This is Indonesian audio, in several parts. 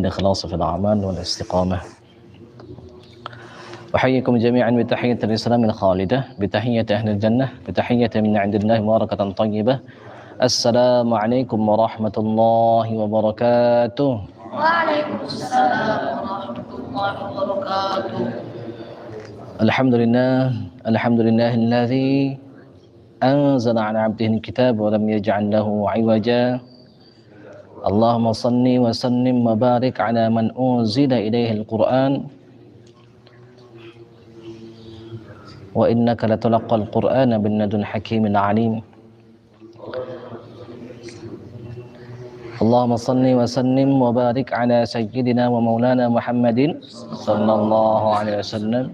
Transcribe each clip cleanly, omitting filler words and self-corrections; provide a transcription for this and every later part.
والإخلاص في الأعمال والاستقامة. أحييكم جميعا بتحية الإسلام الخالدة، بتحية أهل الجنة، بتحية من عند الله مباركة طيبة. السلام عليكم ورحمة الله وبركاته. وعليكم السلام ورحمة الله وبركاته. الحمد لله الذي أنزل على عبده الكتاب ولم يجعل له عوجا. اللهم صل وسلم وبارك على من أنزل إليه القرآن وإنك لتلقى القرآن من لدن حكيم عليم. اللهم صل وسلم وبارك على سيدنا ومولانا محمد صلى الله عليه وسلم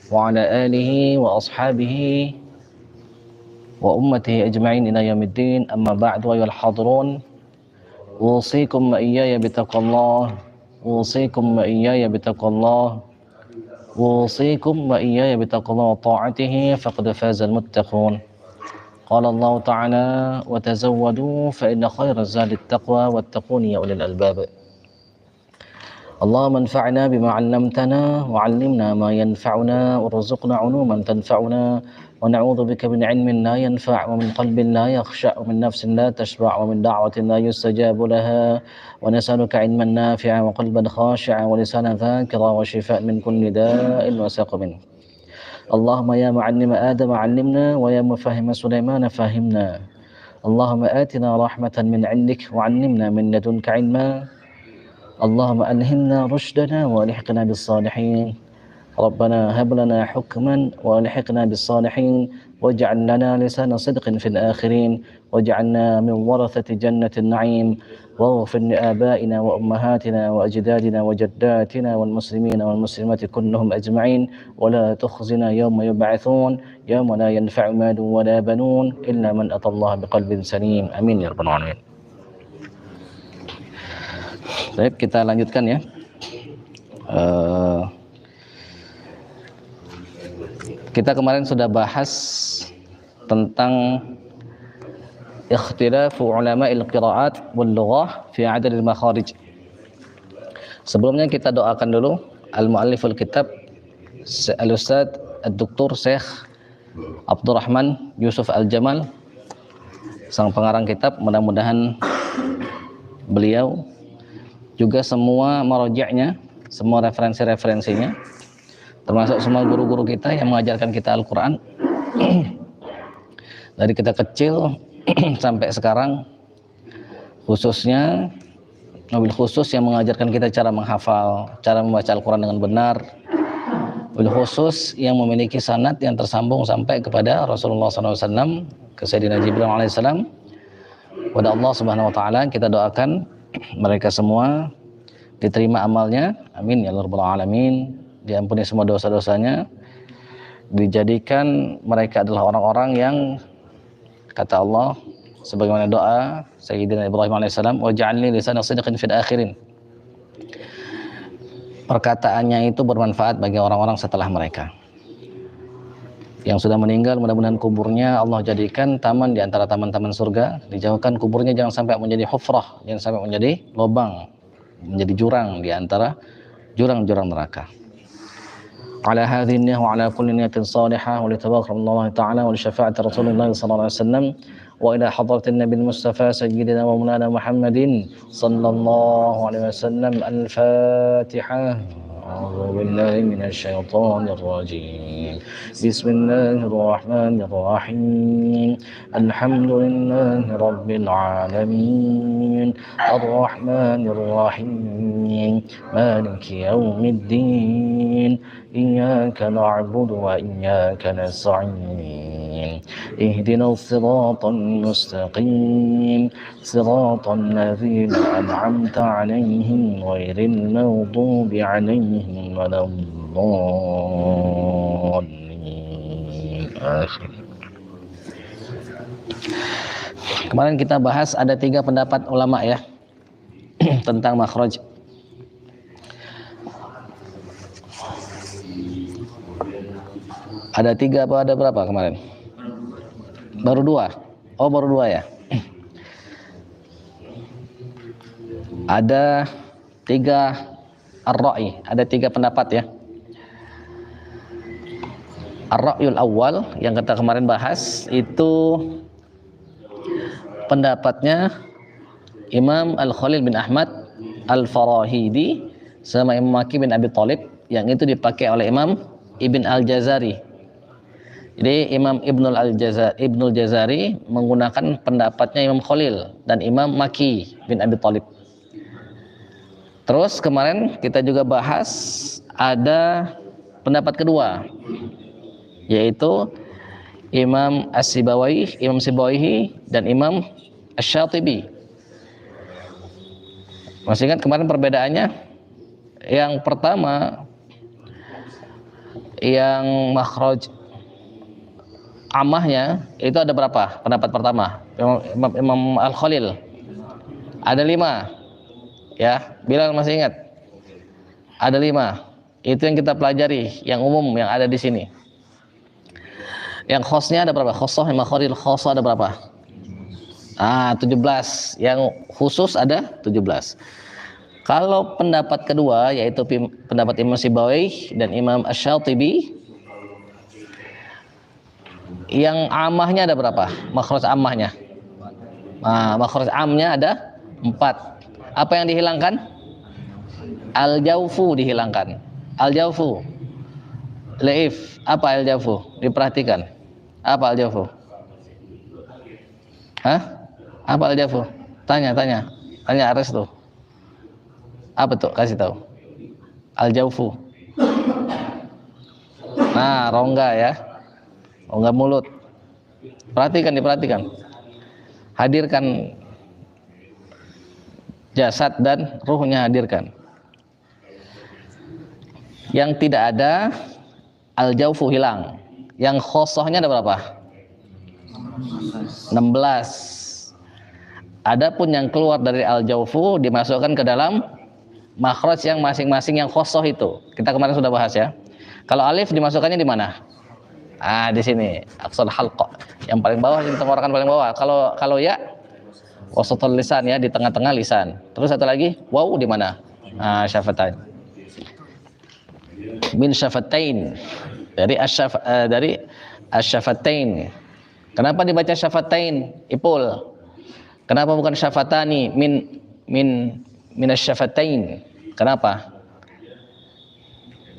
وعلى آله وأصحابه وأمته أجمعين إلى يوم الدين. أما بعد، أيها الحاضرون، أوصيكم وإياي بتقوى الله، أوصيكم وإياي بتقوى الله، أوصيكم وإياي بتقوى الله وطاعته، فقد فاز المتقون. قال الله تعالى: وتزودوا فإن خير الزاد التقوى واتقون يا أولي الألباب. اللهم انفعنا بما علمتنا وعلمنا ما ينفعنا وارزقنا علوما تنفعنا ونعوذ بك من علم لا ينفع ومن قلب لا يخشع ومن نفس لا تشبع ومن دعوة لا يستجاب لها ونسألك علما نافعا وقلبا خاشعا ولسانا ذاكرا وشفاء من كل داء وسقم. اللهم يا معلم آدم علمنا ويا مفهم سليمان فهمنا. اللهم آتنا رحمة من عندك وعلمنا من لدنك علما. اللهم ألهمنا رشدنا والحقنا بالصالحين. ربنا هب لنا حكما والحقنا بالصالحين واجعل لنا لسان صدق في الآخرين واجعلنا من ورثة جنة النعيم واغفر لآبائنا وأمهاتنا وأجدادنا وجداتنا والمسلمين والمسلمات كلهم أجمعين ولا تخزنا يوم يبعثون يوم لا ينفع مال ولا بنون إلا من أتى الله بقلب سليم. Amin ya rabbal alamin. Baik, kita lanjutkan ya. Kita kemarin sudah bahas tentang ikhtilafu ulama'il qira'at wal lughah fi adad al makharij. Sebelumnya kita doakan dulu al-mualliful kitab al-ustadz ad-doktor Syekh Abdurrahman Yusuf Al-Jamal, sang pengarang kitab. Mudah-mudahan beliau juga semua maroja'nya, semua referensi-referensinya, termasuk semua guru-guru kita yang mengajarkan kita Al-Quran dari kita kecil sampai sekarang, khususnya mobil khusus yang mengajarkan kita cara menghafal, cara membaca Al-Quran dengan benar, mobil khusus yang memiliki sanad yang tersambung sampai kepada Rasulullah SAW, ke Sayyidina Jibril alaihissalam, kepada Allah Subhanahu Wa Taala. Kita doakan mereka semua diterima amalnya, amin ya rabbal alamin, diampuni semua dosa-dosanya, dijadikan mereka adalah orang-orang yang kata Allah sebagaimana doa Sayyidina Ibrahim alaihissalam, waj'alni lisana sidqin fil akhirin, perkataannya itu bermanfaat bagi orang-orang setelah mereka yang sudah meninggal. Mudah-mudahan kuburnya Allah jadikan taman di antara taman-taman surga, dijauhkan kuburnya jangan sampai menjadi hufrah, jangan sampai menjadi lubang, menjadi jurang di antara jurang-jurang neraka. Ala hadhihi niyyah wa ala kulli niyatin salihah wa li tabarrukallahi ta'ala wa li syafa'ati Rasulillah sallallahu alaihi wasallam wa ila hadratin Nabi Mustafa sayyidina wa maulana Muhammadin sallallahu alaihi wasallam. Al-Fatihah. أعوذ بالله من الشيطان الرجيم. بسم الله الرحمن الرحيم. الحمد لله رب العالمين الرحمن الرحيم مالك يوم الدين إياك نعبد وإياك نستعين اهدنا الصراط المستقيم صراط الذين أنعمت عليهم غير المغضوب عليهم ولا الضالين. Kemarin kita bahas ada 3 pendapat ulama ya tentang makhraj. Ada 3 apa ada berapa kemarin? Baru 2. Oh, baru 2 ya. Ada tiga ar-ra'i, ada tiga pendapat ya. Ar-ra'yul awal yang kita kemarin bahas itu pendapatnya Imam Al-Khalil bin Ahmad Al-Farahidi sama Imam Maki bin Abi Thalib, yang itu dipakai oleh Imam Ibn Al-Jazari. Jadi Imam Ibnul Jazari menggunakan pendapatnya Imam Khalil dan Imam Maki bin Abi Thalib. Terus kemarin kita juga bahas ada pendapat kedua, yaitu Imam Sibawaihi dan Imam Asy-Syatibi. Masih ingat kemarin perbedaannya? Yang pertama, yang makhraj amahnya itu ada berapa? Pendapat pertama Imam Al-Khalil ada 5 ya. Bilal masih ingat? Ada 5. Itu yang kita pelajari, yang umum yang ada di sini. Yang khosnya ada berapa? Khosoh Imam Khalil khosoh ada berapa? 17. Yang khusus ada 17. Kalau pendapat kedua, yaitu pendapat Imam Sibawaihi dan Imam Asy-Syatibi, yang amahnya ada berapa? Makhraj amahnya. Makhraj amnya ada 4. Apa yang dihilangkan? Al-jawfu dihilangkan. Al-jawfu. Laif. Apa al-jawfu? Diperhatikan. Apa al-jawfu? Apa al-jawfu? Tanya Ares tuh. Apa tuh? Kasih tahu. Al-jawfu. Nah, rongga ya. Rongga mulut. Diperhatikan. Hadirkan jasad dan ruhnya, hadirkan. Yang tidak ada al-jawfu hilang. Yang khosohnya ada berapa? 16. Adapun yang keluar dari al-jawfu dimasukkan ke dalam makhraj yang masing-masing yang khosoh itu. Kita kemarin sudah bahas ya. Kalau alif dimasukkannya di mana? Di sini, aqsal halqa, yang paling bawah, yang tenggorokan paling bawah. Kalau ya, wasatul lisan ya, di tengah-tengah lisan. Terus satu lagi, waw di mana? Syafatain. Min syafatain. Dari asyafatain. Kenapa dibaca syafatain? Ipul. Kenapa bukan syafatani? Min asyafatain. Kenapa?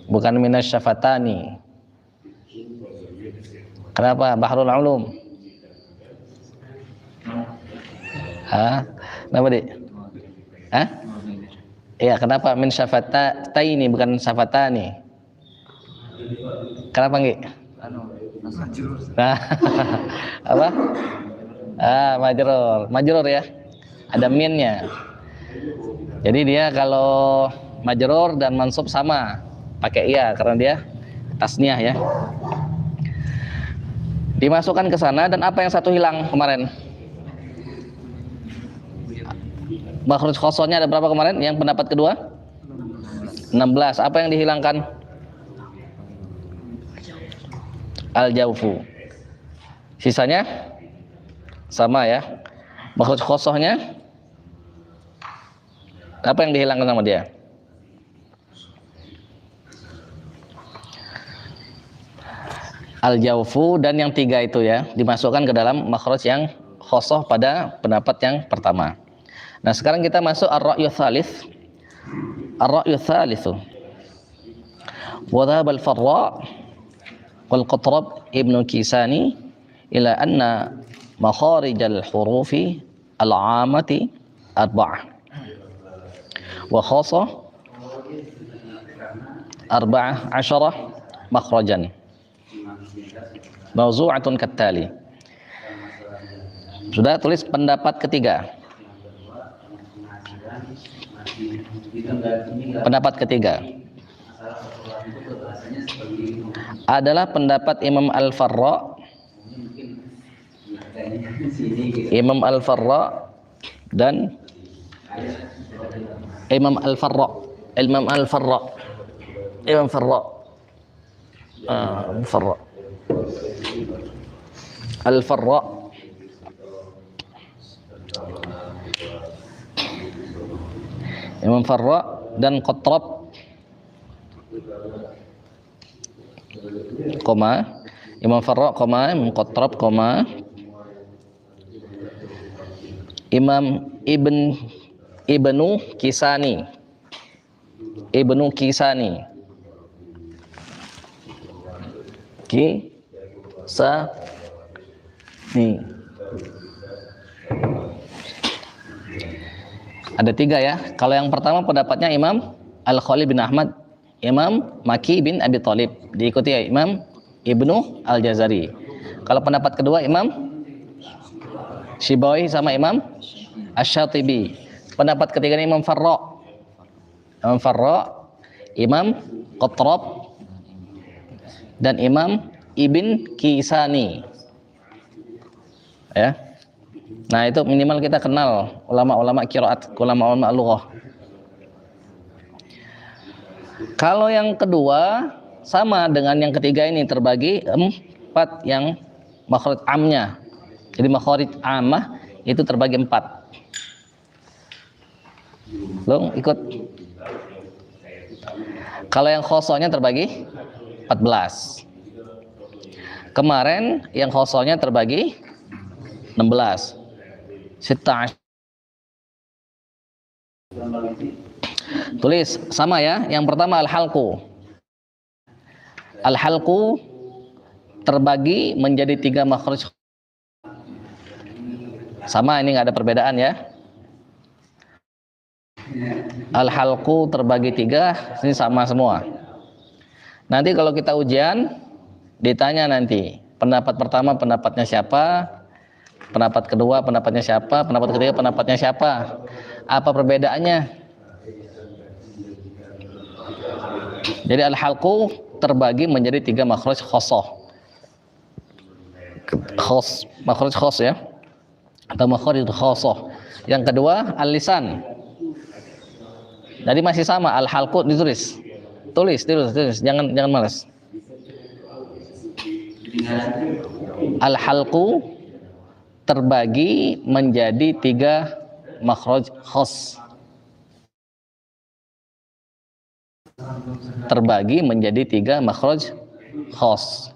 Bukan min asyafatani. Kenapa? Bahrul Ulum. Kenapa, Dik? Iya, kenapa min syafataini bukan syafatani? Kenapa, Nggih? Apa? Majrur ya. Ada minnya. Jadi dia kalau majrur dan mansub sama, pakai iya karena dia tasniah ya. Dimasukkan ke sana, dan apa yang satu hilang kemarin? Makhraj khosohnya ada berapa kemarin? Yang pendapat kedua? 16. Apa yang dihilangkan? Al-jawfu. Sisanya sama ya. Makhraj khosohnya apa yang dihilangkan sama dia? Al-jawfu, dan yang 3 itu ya dimasukkan ke dalam makhraj yang khosoh pada pendapat yang pertama. Nah, sekarang kita masuk ar-ra'yu tsalits. Ar-ra'yu tsalits. Wa dhahaba al-Farra wal Qatrab Ibnu Kisani ila anna makharij al-hurufi al-'amati 4 wa khassa 14 makhrajan mawzu'atun kattali. Sudah tulis pendapat ketiga. Pendapat ketiga adalah pendapat Imam Al-Farra. Imam Al-Farra dan Imam Al-Farra. Imam Al-Farra. Imam Farra. Farra. Al-Farra. Imam Farra dan qatrab, koma, Imam Farra, koma, Imam qatrab, koma, Imam Ibnu Kisani, Ibnu Kisani, Kisani. Ada 3 ya. Kalau yang pertama pendapatnya Imam Al-Khalil bin Ahmad, Imam Maki bin Abi Thalib, diikuti ya Imam Ibnu Al-Jazari. Kalau pendapat kedua Imam Syibawi sama Imam Asy-Syatibi. Pendapat ketiga Imam Farra, Imam Farra, Imam Qattrab, dan Imam Ibn Kisani. Ya. Nah, itu minimal kita kenal ulama-ulama qiraat, ulama-ulama lughah. Kalau yang kedua sama dengan yang ketiga ini, terbagi 4 yang makhraj amnya. Jadi makhraj ammah itu terbagi 4. Lo ikut. Kalau yang khosonya terbagi 14. Kemarin yang khosonya terbagi 16. Tulis sama ya. Yang pertama al-halqu. Al-halqu terbagi menjadi 3 makhraj. Sama, ini nggak ada perbedaan ya. Al-halqu terbagi 3, ini sama semua. Nanti kalau kita ujian ditanya nanti pendapat pertama pendapatnya siapa, pendapat kedua pendapatnya siapa, pendapat ketiga pendapatnya siapa, apa perbedaannya. Jadi al-halqu terbagi menjadi 3 makhraj khosoh. Makhraj khos ya, atau makhraj khosoh. Yang kedua al-lisan. Jadi masih sama, al-halqu ditulis. Tulis, jangan malas. Al-halqu terbagi menjadi 3 makhraj khos. Terbagi menjadi 3 makhraj khos.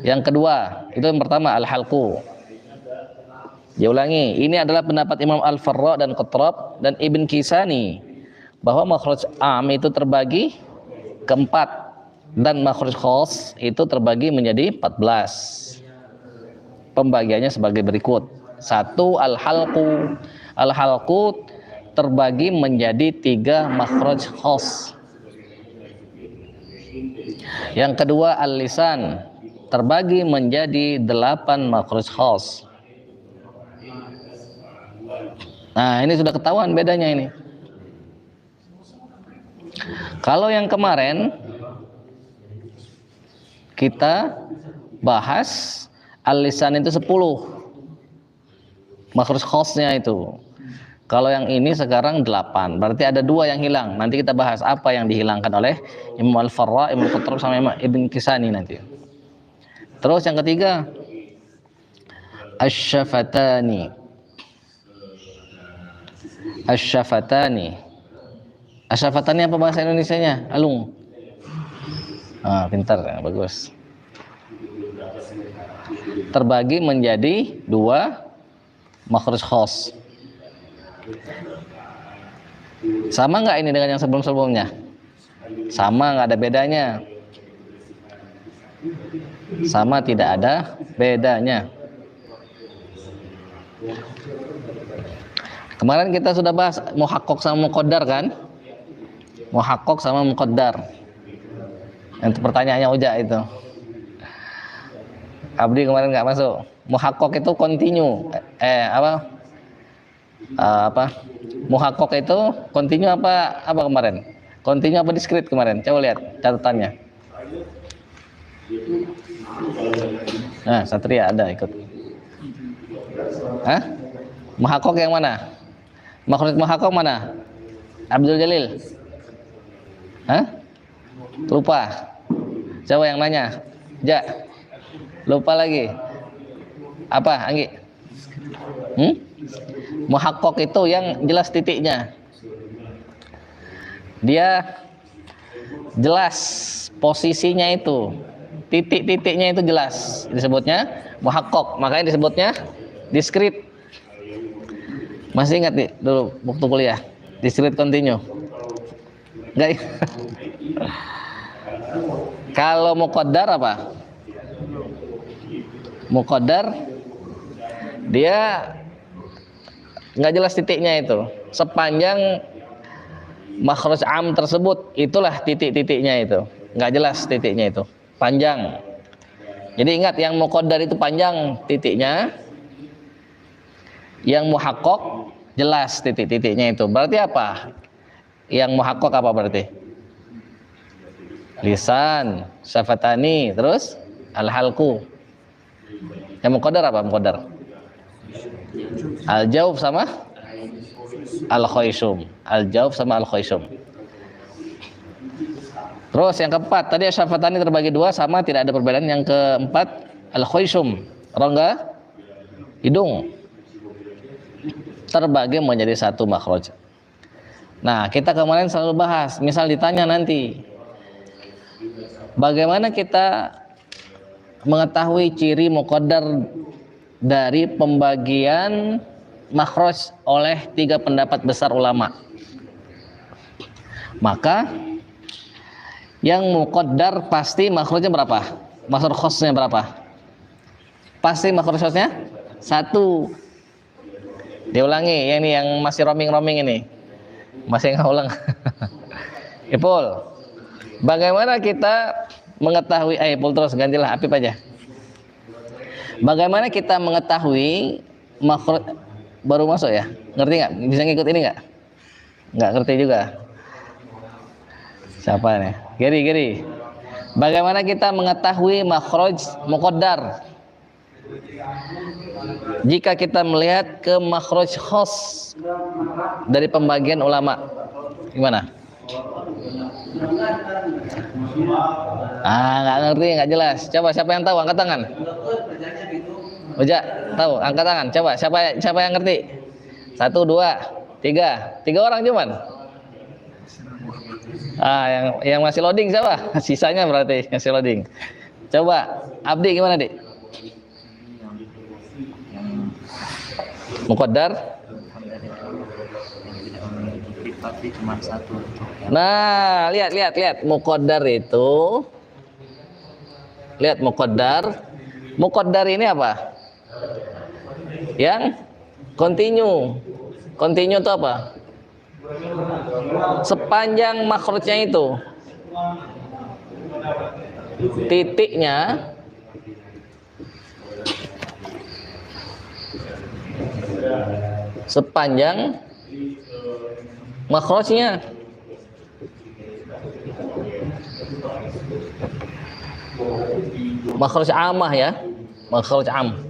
Yang kedua, itu yang pertama al-halqu. Diulangi, ini adalah pendapat Imam Al-Farra dan Qattrab dan Ibn Kisani, bahwa makhraj am itu terbagi ke 4 dan makhraj khos itu terbagi menjadi 14. Pembagiannya sebagai berikut. 1, al-halqu. Al-halqu terbagi menjadi 3 makhraj khos. Yang kedua al-lisan terbagi menjadi 8 makhraj khos. Nah, ini sudah ketahuan bedanya ini. Kalau yang kemarin kita bahas al-lisan itu 10 makhraj khosnya itu. Kalau yang ini sekarang 8, berarti ada 2 yang hilang. Nanti kita bahas apa yang dihilangkan oleh Imam Al-Farra, Imam Qattrab sama Imam Ibn Kisani nanti. Terus yang ketiga asy-syafatani. Asy-syafatani. Asy-syafatani apa bahasa Indonesianya? Alung. Ah, pintar, ya, bagus. Terbagi menjadi 2 makhraj khos. Sama nggak ini dengan yang sebelum-sebelumnya? Sama, nggak ada bedanya. Sama, tidak ada bedanya. Kemarin kita sudah bahas muhaqqaq sama muqaddar kan? Muhaqqaq sama muqaddar. Yang pertanyaannya Uja itu. Abdi kemarin nggak masuk. Muhaqqaq itu continue. Muhaqqaq itu continue apa kemarin? Continue apa discrete kemarin? Coba lihat catatannya. Nah, Satria ada ikut. Hah? Muhaqqaq yang mana? Makhraj muhaqqaq mana? Abdul Jalil? Hah? Lupa. Coba yang nanya. Ja. Lupa lagi. Apa, Anggi? Muhaqqaq itu yang jelas titiknya. Dia jelas posisinya itu, titik-titiknya itu jelas, disebutnya muhaqqaq, makanya disebutnya diskrit. Masih ingat nih dulu waktu kuliah diskrit continue? Enggak. Kalau muqaddar apa? Muqaddar dia nggak jelas titiknya itu, sepanjang makhraj am tersebut itulah titik-titiknya itu, nggak jelas titiknya itu, panjang. Jadi ingat, yang muqaddar itu panjang titiknya, yang muhaqqaq jelas titik-titiknya itu. Berarti apa? Yang muhaqqaq apa berarti? Lisan, syafatani, terus al-halqu. Yang muqaddar apa muqaddar? Al-jawf sama al-khayshum. Al-jawf sama al-khayshum. Terus yang keempat, tadi syafatani terbagi dua sama, tidak ada perbedaan. Yang keempat al-khayshum, rongga hidung, terbagi menjadi satu makhraj. Nah, kita kemarin selalu bahas, misal ditanya nanti, bagaimana kita mengetahui ciri muqaddar dari pembagian makhraj oleh 3 pendapat besar ulama? Maka yang muqaddar pasti makhrajnya berapa? Makhraj khosnya berapa? Pasti makhraj khosnya 1. Diulangi, ya, ini yang masih roaming ini, masih ngulang. Ipul, bagaimana kita mengetahui, Ipul terus gantilah Apip aja. Bagaimana kita mengetahui makhraj baru masuk ya? Ngerti nggak? Bisa ngikut ini nggak? Nggak ngerti juga. Siapa nih? Giri. Bagaimana kita mengetahui makhraj muqaddar? Jika kita melihat ke makhraj khos dari pembagian ulama, gimana? Nggak ngerti, nggak jelas. Coba siapa yang tahu angkat tangan? Oja, tahu, angkat tangan. Coba siapa yang ngerti? 1, 2, 3 orang cuman. Yang masih loading siapa? Sisanya berarti masih loading. Coba Abdi gimana, Dik? Muqaddar tapi cuma 1. Nah, lihat muqaddar itu. Lihat muqaddar ini apa? Yang continue itu apa? Sepanjang makhrajnya itu, titiknya sepanjang makhrajnya. Makhraj amah ya, makhraj am.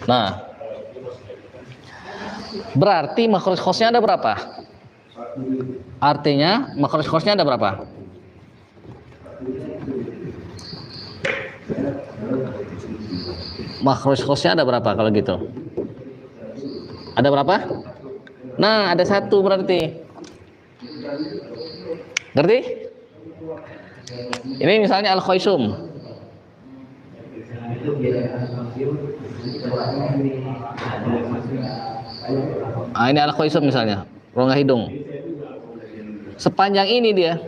Nah, berarti makhraj khosnya ada berapa? Artinya makhraj khosnya ada berapa? Makhraj khosnya ada berapa kalau gitu? Ada berapa? Nah, ada 1 berarti. Ngerti? Ini misalnya al-khayshum. Ini al-khayshum misalnya, rongga hidung. Sepanjang ini dia.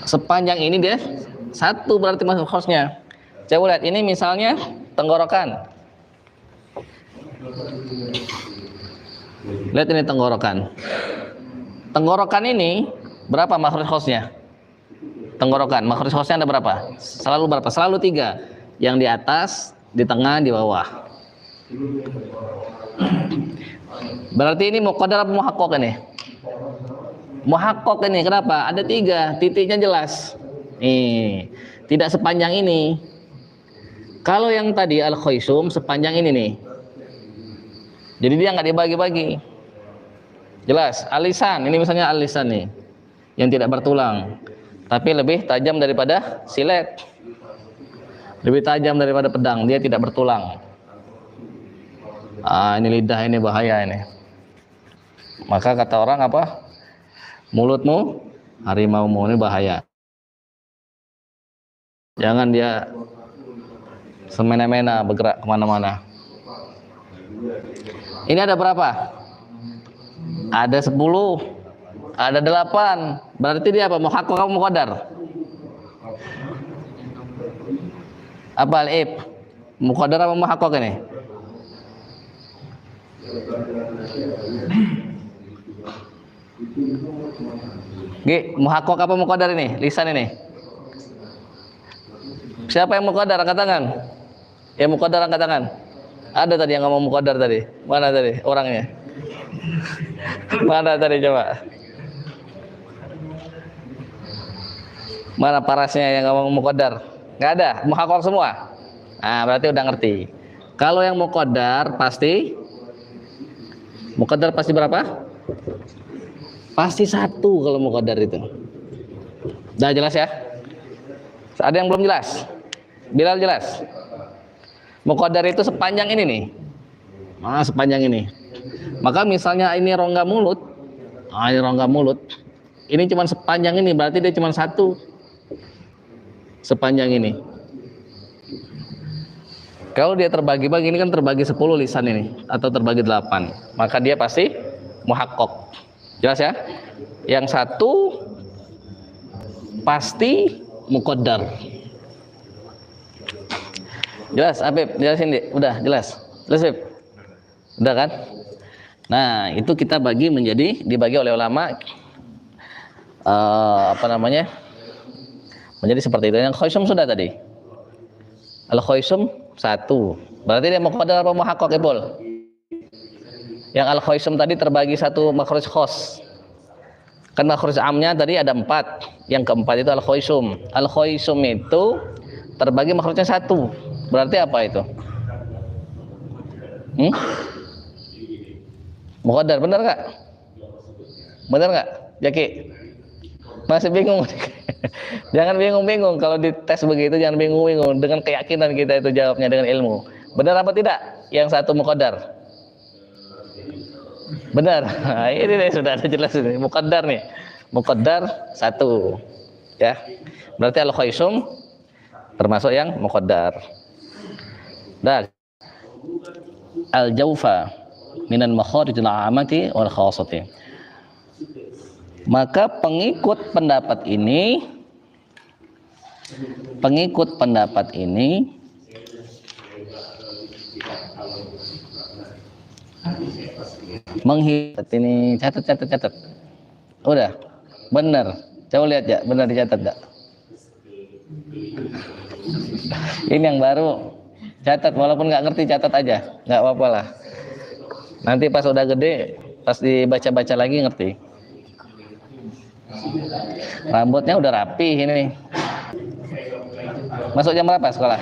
Sepanjang ini dia 1 berarti masuk khosnya. Coba lihat, ini misalnya tenggorokan. Lihat ini tenggorokan. Tenggorokan ini berapa makhraj khosnya? Tenggorokan, makhraj khosnya ada berapa? Selalu berapa? Selalu 3. Yang di atas, di tengah, di bawah. Berarti ini muqaddar apa muhaqqaq ini? Muhaqqaq ini, kenapa? Ada 3, titiknya jelas. Nih, tidak sepanjang ini. Kalau yang tadi al-khayshum sepanjang ini nih. Jadi dia nggak dibagi-bagi. Jelas, al-lisan, ini misalnya al-lisan nih, yang tidak bertulang. tapi lebih tajam daripada silet, lebih tajam daripada pedang, dia tidak bertulang. Ini lidah ini bahaya ini. Maka kata orang apa? Mulutmu harimaumu, ini bahaya. Jangan dia semena-mena bergerak kemana-mana. Ini ada berapa? Ada 10, ada 8. Berarti dia apa? Muhaqqaq atau muqaddar? Apa al-ib? Muqaddar apa muhaqqaq ini? Muhaqqaq apa muqaddar ini? Lisan ini. Siapa yang muqaddar angkat tangan? Yang muqaddar angkat tangan. Ada tadi yang ngomong muqaddar tadi. Mana tadi orangnya? Mana tadi coba? Mana parasnya yang ngomong muqaddar? Enggak ada, muhaqqaq semua. Nah, berarti udah ngerti. Kalau yang muqaddar pasti berapa? Pasti 1 kalau muqaddar itu. Udah jelas ya? Ada yang belum jelas? Bilal jelas? Muqaddar itu sepanjang ini nih. Sepanjang ini. Maka misalnya ini rongga mulut. Ini rongga mulut. Ini cuma sepanjang ini, berarti dia cuma 1. Sepanjang ini. Kalau dia terbagi-bagi, ini kan terbagi 10 lisan ini, atau terbagi 8, maka dia pasti muhaqqaq. Jelas ya? Yang 1 pasti muqaddar. Jelas, Habib? Jelasin, Dik. Udah, jelas. Jelas, Habib? Udah kan? Nah, itu kita dibagi oleh ulama menjadi seperti itu. Yang khaysum sudah tadi. Al-khaysum 1. Berarti dia muqaddar apa muhaqqaq, Ibul? Yang al-khaysum tadi terbagi 1 makhraj khas. Kan makhraj amnya tadi ada 4. Yang keempat itu al-khaysum. Al-khaysum itu terbagi makhrajnya 1. Berarti apa itu? Muqaddar, benar nggak? Benar nggak, Jaki? Masih bingung? Jangan bingung-bingung kalau dites begitu, jangan bingung-bingung. Dengan keyakinan kita itu jawabnya dengan ilmu. Benar apa tidak? Yang 1 muqaddar. Benar. Nah, ini nih, sudah ada jelas ini. Muqaddar nih. Muqaddar 1. Ya. Berarti al-khaysum termasuk yang muqaddar. Dan al-jawfa minan makharijil 'amati wal khassati. Maka pengikut pendapat ini ini catat. Udah, benar. Coba lihat ya, benar dicatat enggak? Ini yang baru. Catat, walaupun nggak ngerti catat aja, nggak apa-apa lah. Nanti pas udah gede, pas dibaca-baca lagi ngerti. Rambutnya udah rapi ini. Masuk jam berapa sekolah?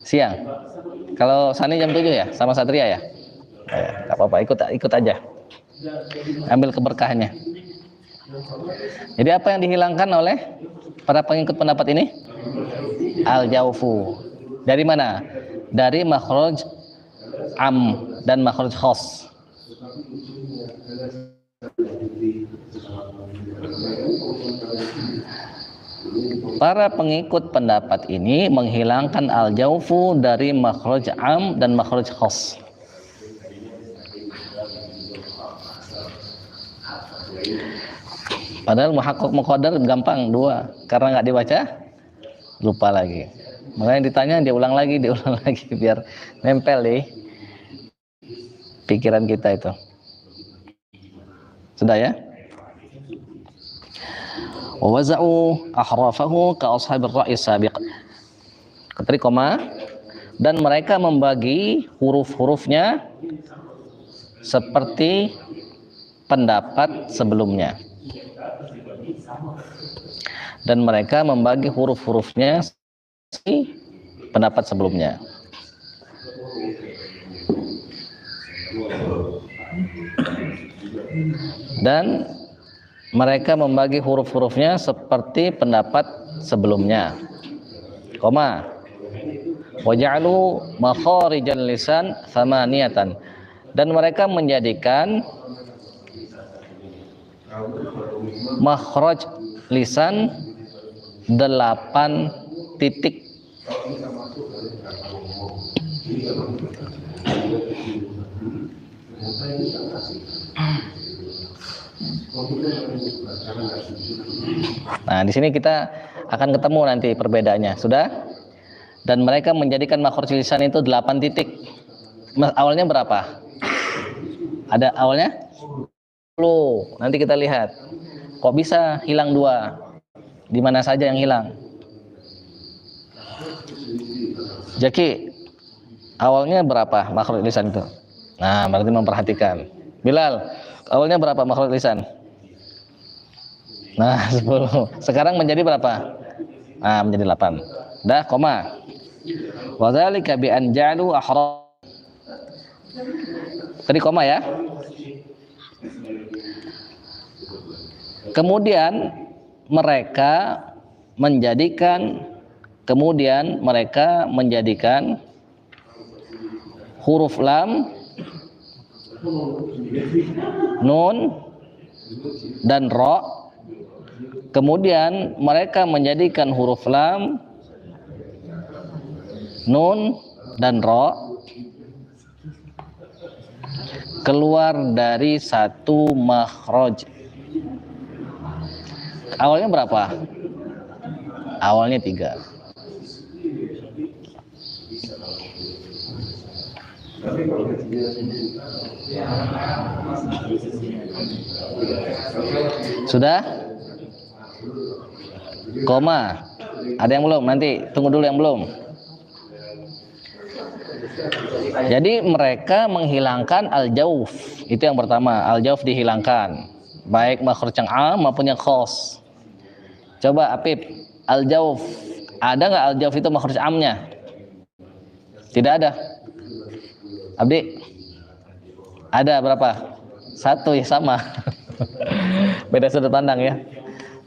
Siang. Kalau Sani jam 7 ya, sama Satria ya? Nggak apa-apa, ikut aja. Ambil keberkahannya. Jadi apa yang dihilangkan oleh para pengikut pendapat ini? Al-jawfu. Dari mana? Dari makhraj am dan makhraj khas. Para pengikut pendapat ini menghilangkan al-jawfu dari makhraj am dan makhraj khas. Padahal muhaqqaq muqaddar gampang 2, karena nggak dibaca lupa lagi. Makanya ditanya dia ulang lagi biar nempel di pikiran kita itu. Sudah ya? Wa waza'u ahrafahu ka ashabir ra'i sabiq. Ketik koma, dan mereka membagi huruf-hurufnya seperti pendapat sebelumnya. Dan mereka membagi huruf-hurufnya seperti pendapat sebelumnya. Dan mereka membagi huruf-hurufnya seperti pendapat sebelumnya. Koma. Waja'alu makharijal lisan thamaniyatan. Dan mereka menjadikan makhraj lisan 8 titik. Nah, di sini kita akan ketemu nanti perbedaannya. Sudah? Dan mereka menjadikan makhraj lisan itu 8 titik. Awalnya berapa? Ada awalnya? 10. Nanti kita lihat. Kok bisa hilang 2? Di mana saja yang hilang? Jaki, awalnya berapa makhraj lisan itu? Nah, berarti memperhatikan. Bilal, awalnya berapa makhraj lisan? Nah, 10. Sekarang menjadi berapa? Nah, menjadi 8. Dah, koma. Wa dzalika bi an ja'alu ahraj. Tadi koma ya. Kemudian mereka menjadikan huruf lam, nun dan ro. Kemudian mereka menjadikan huruf lam, nun dan ro keluar dari satu makhraj. Awalnya berapa? Awalnya 3. Sudah? Koma. Ada yang belum? Nanti tunggu dulu yang belum. Jadi mereka menghilangkan al-jauf. Itu yang pertama, al-jauf dihilangkan. Baik makhraj yang am maupun yang khos. Coba Apip, al-jauf. Ada nggak al-jauf itu makhraj amnya? Tidak ada. Abdi? Ada berapa? 1 ya, sama. Beda sudut pandang ya.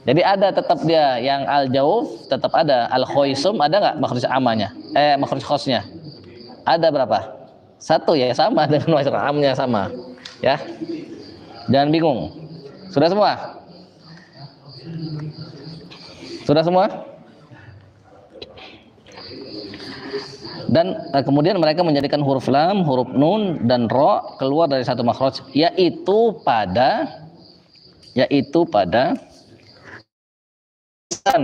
Jadi ada tetap dia yang al-jauf tetap ada. Al-khoisum ada nggak makhraj amanya? Makhraj khosnya? Ada berapa? 1 ya, sama dengan makhraj amnya sama. Ya. Jangan bingung. Sudah semua? Sudah semua? Dan kemudian mereka menjadikan huruf lam, huruf nun dan ro keluar dari satu makhraj, yaitu pada lisan.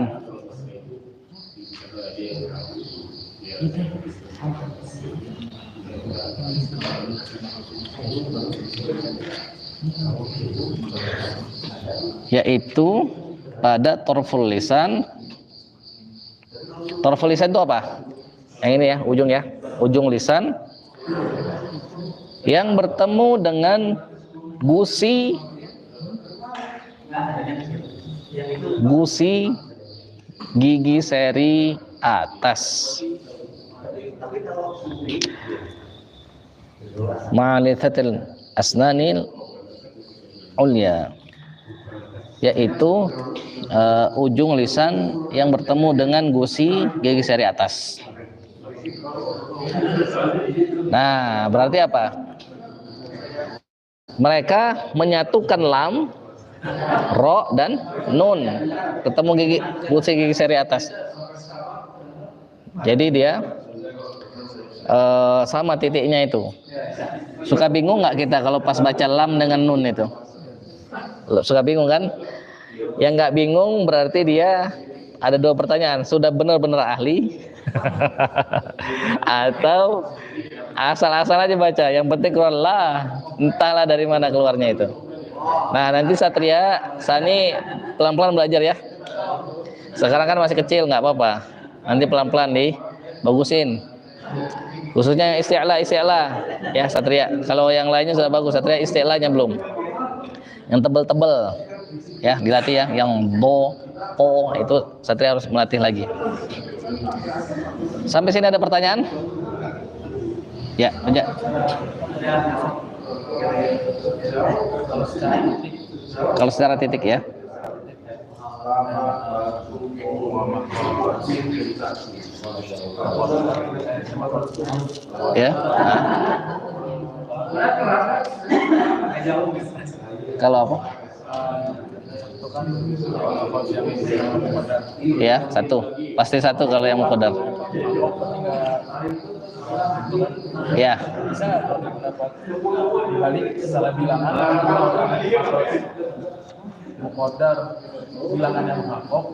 Yaitu pada torful lisan. Torful lisan itu apa? Yang ini ya, ujung ya, ujung lisan yang bertemu dengan gusi gigi seri atas. Ma'alithatil asnanil ulya, yaitu ujung lisan yang bertemu dengan gusi gigi seri atas. Nah, berarti apa? Mereka menyatukan lam, ro dan nun, ketemu gusi gigi seri atas. Jadi dia sama titiknya itu. Suka bingung nggak kita kalau pas baca lam dengan nun itu? Suka bingung kan? Yang nggak bingung berarti dia ada 2 pertanyaan. Sudah benar-benar ahli atau asal-asal aja baca, yang penting keluar lah, entahlah dari mana keluarnya itu. Nah, nanti Satria, Sani pelan-pelan belajar ya. Sekarang kan masih kecil, nggak apa-apa. Nanti pelan-pelan bagusin. Khususnya isti'la ya Satria. Kalau yang lainnya sudah bagus, Satria isti'lanya belum. Yang tebel-tebel ya dilatih ya, yang do, po itu Satria harus melatih lagi. Sampai sini ada pertanyaan? Ya, aja. Kalau secara titik ya. Ya. Nah. Kalau apa? Ya, satu. Pasti satu kalau yang muqaddar. Ya. Bisa dapat balik salah bilangan muqaddar bilangan yang muhaqqaq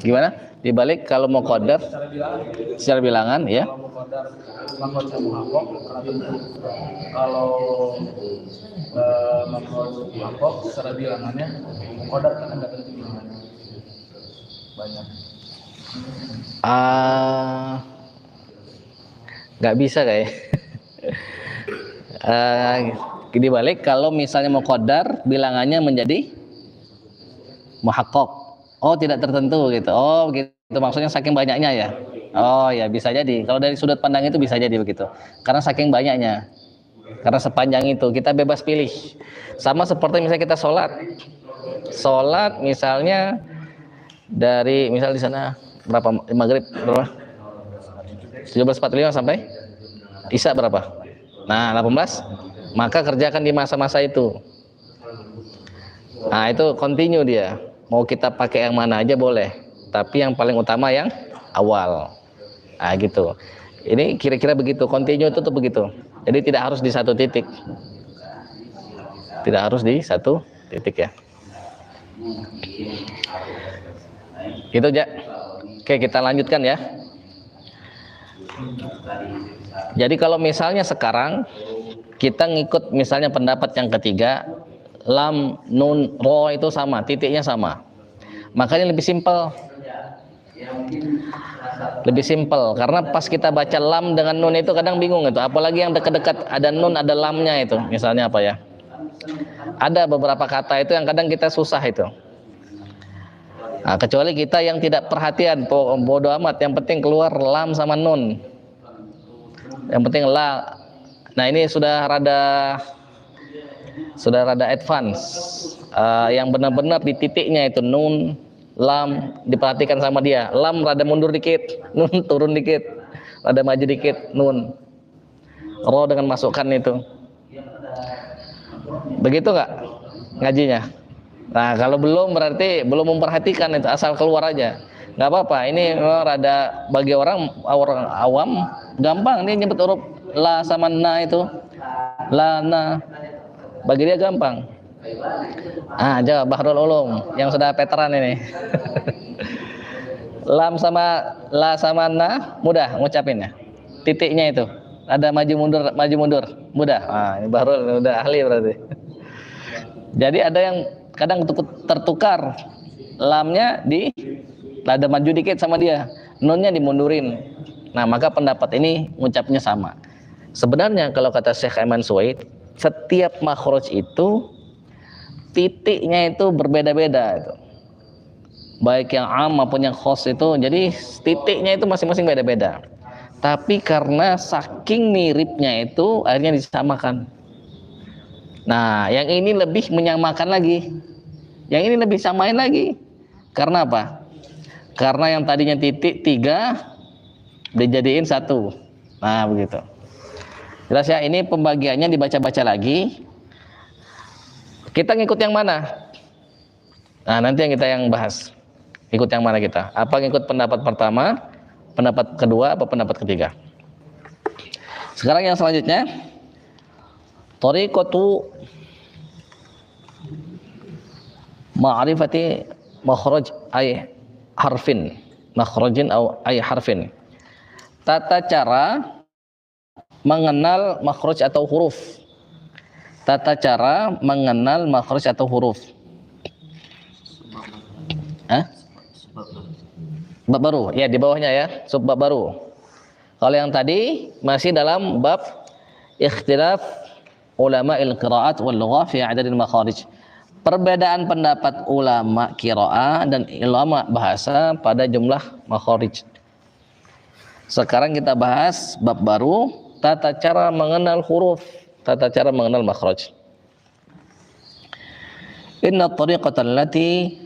gimana? Dibalik kalau mau qadar secara bilangan ya. kalau muqaddar makhraj yang muhaqqaq karena tentu kalau makhraj muhaqqaq secara bilangannya muqaddar kan enggak tentu bilangannya banyak. Nggak bisa kayak. Dibalik kalau misalnya mau qadar bilangannya menjadi muhaqqaq. Oh, tidak tertentu gitu. Oh, gitu. Maksudnya saking banyaknya ya. Oh, ya bisa jadi. Kalau dari sudut pandang itu bisa jadi begitu. Karena saking banyaknya. Karena sepanjang itu kita bebas pilih. Sama seperti misalnya kita sholat. Sholat misalnya dari misal di sana berapa maghrib berapa? 17.45 sampai isya berapa? Nah, 18. Maka kerjakan di masa-masa itu. Nah, itu continue dia. Mau kita pakai yang mana aja boleh, tapi yang paling utama yang awal. Nah, gitu. Ini kira-kira begitu. Continue itu tuh begitu. Jadi tidak harus di satu titik. Tidak harus di satu titik ya. Itu aja. Oke, kita lanjutkan ya. Jadi kalau misalnya sekarang kita ngikut misalnya pendapat yang ketiga, lam, nun, ro itu sama, titiknya sama. Makanya lebih simpel. Lebih simpel karena pas kita baca lam dengan nun itu kadang bingung itu, apalagi yang dekat-dekat ada nun ada lamnya itu. Misalnya apa ya? Ada beberapa kata itu yang kadang kita susah itu. Nah, kecuali kita yang tidak perhatian, bodoh amat, yang penting keluar lam sama nun. Yang penting la. Nah, ini sudah rada advance. Yang benar-benar di titiknya itu nun, lam, diperhatikan sama dia. Lam rada mundur dikit, nun turun dikit, rada maju dikit, nun. Ro dengan masukkan itu. Begitu nggak ngajinya? Nah, kalau belum berarti belum memperhatikan itu, asal keluar aja. Nggak apa-apa, ini rada bagi orang awam gampang nih nyebut huruf la sama na itu. La, na. Bagi dia gampang. Jawab Bahrul Ulum yang sudah veteran ini. Lam sama la sama na mudah ngucapinnya. Titiknya itu. Ada maju mundur, mudah. Ini Bahrul udah ahli berarti. Jadi ada yang kadang tertukar, lamnya ada maju dikit sama dia, nunnya dimundurin. Nah, maka pendapat ini ngucapnya sama. Sebenarnya kalau kata Syekh Aiman Suwaid, setiap makhraj itu titiknya itu berbeda-beda itu. Baik yang am maupun yang khos itu, jadi titiknya itu masing-masing beda-beda. Tapi karena saking miripnya itu akhirnya disamakan. Nah, yang ini lebih menyamakan lagi. Yang ini lebih samain lagi. Karena apa? Karena yang tadinya titik 3 dijadiin 1. Nah, begitu. Jelas ya, ini pembagiannya dibaca-baca lagi. Kita ngikut yang mana? Nah, nanti yang bahas. Ikut yang mana kita? Apa ngikut pendapat pertama, pendapat kedua, apa pendapat ketiga? Sekarang yang selanjutnya, tariqatu ma'rifati makhraj ay harfin, makhrajin atau ay harfin. Tata cara mengenal makhraj atau huruf. Tata cara mengenal makhraj atau huruf. Bab baru, ya di bawahnya ya, subbab baru. Kalau yang tadi masih dalam bab ikhtilaf ulama il-qiraat wal lughah fi adadil makharij. Perbedaan pendapat ulama qiraah dan ulama bahasa pada jumlah makharij. Sekarang kita bahas bab baru, tata cara mengenal huruf, tata cara mengenal makhraj. Inna at-tariqata allati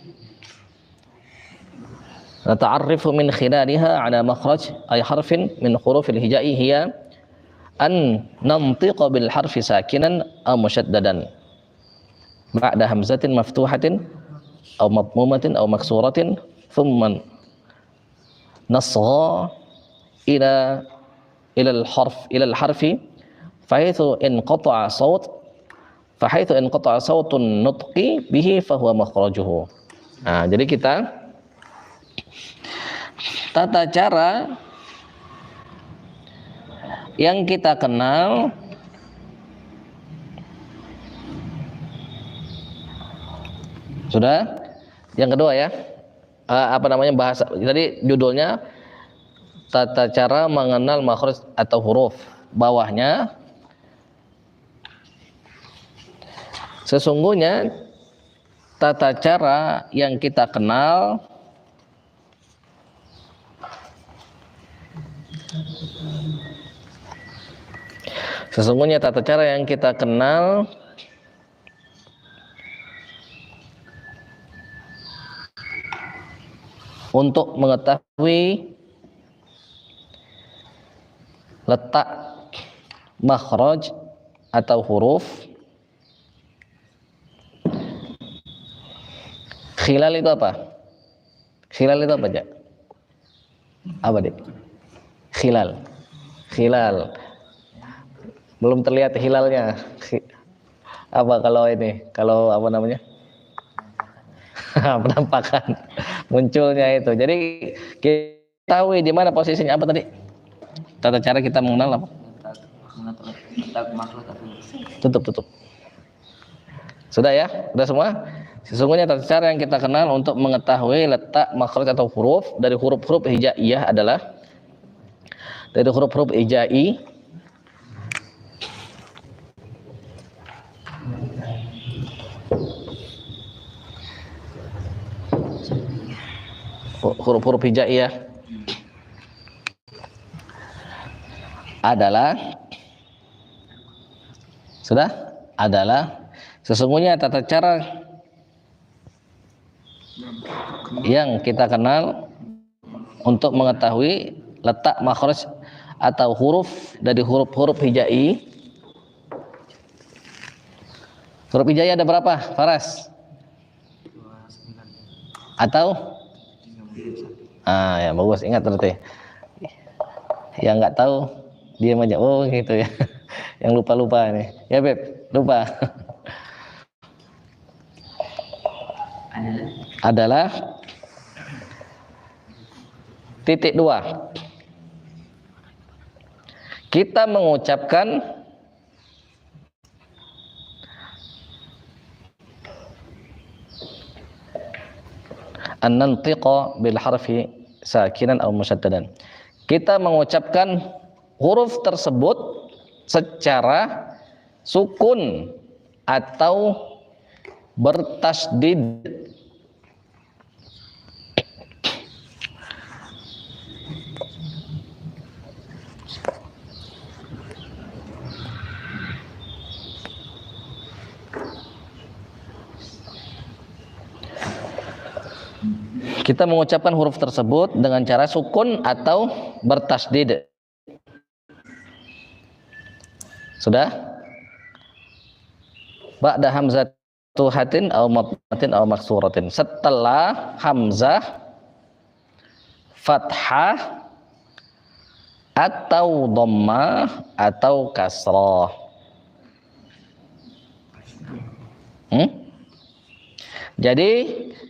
nata'arrifu min khilaliha ala makhraj ay harfin min hurufil hijai hiya an nantiqa bil harfi sakinan aw musyaddadan ba'da hamzatin maftuhatin aw madmumatin aw maksuratin thumma nasgha ila al harfi fahithu inqata'a sautun nutqi bihi fahuwa makhrajuhu. Nah, jadi kita tata cara yang kita kenal sudah. Yang kedua ya, bahasa tadi judulnya tata cara mengenal makhraj atau huruf. Bawahnya sesungguhnya tata cara yang kita kenal untuk mengetahui letak makhraj atau huruf. Khilal itu apa? Khilal itu apa aja? Apa dik? Khilal. Belum terlihat hilalnya. Apa kalau ini? Kalau apa namanya? Penampakan munculnya itu. Jadi kita tahu di mana posisinya apa tadi? Tata cara kita mengenal apa? Tutup. Sudah ya? Sudah semua? Sesungguhnya tata cara yang kita kenal untuk mengetahui letak makhraj atau huruf dari huruf-huruf hijaiyah adalah dari huruf-huruf hijai huruf-huruf hijaiyah adalah sesungguhnya tata cara yang kita kenal untuk mengetahui letak makhraj atau huruf dari huruf-huruf hijai. Huruf hijai ada berapa, Faras? Atau? Ya bagus, ingat berarti. Yang nggak tahu diam aja. Oh gitu ya. Yang lupa nih. Ya Beb, lupa. Adalah titik 2. Kita mengucapkan an-nantiqa bil harfi sakinan atau musyaddadan. Kita mengucapkan huruf tersebut secara sukun atau bertasdid. Kita mengucapkan huruf tersebut dengan cara sukun atau bertasdid. Sudah? Ba'da hamzatu hatin aw madmatin aw maksuratin. Setelah hamzah, fathah atau dhammah atau kasrah. Jadi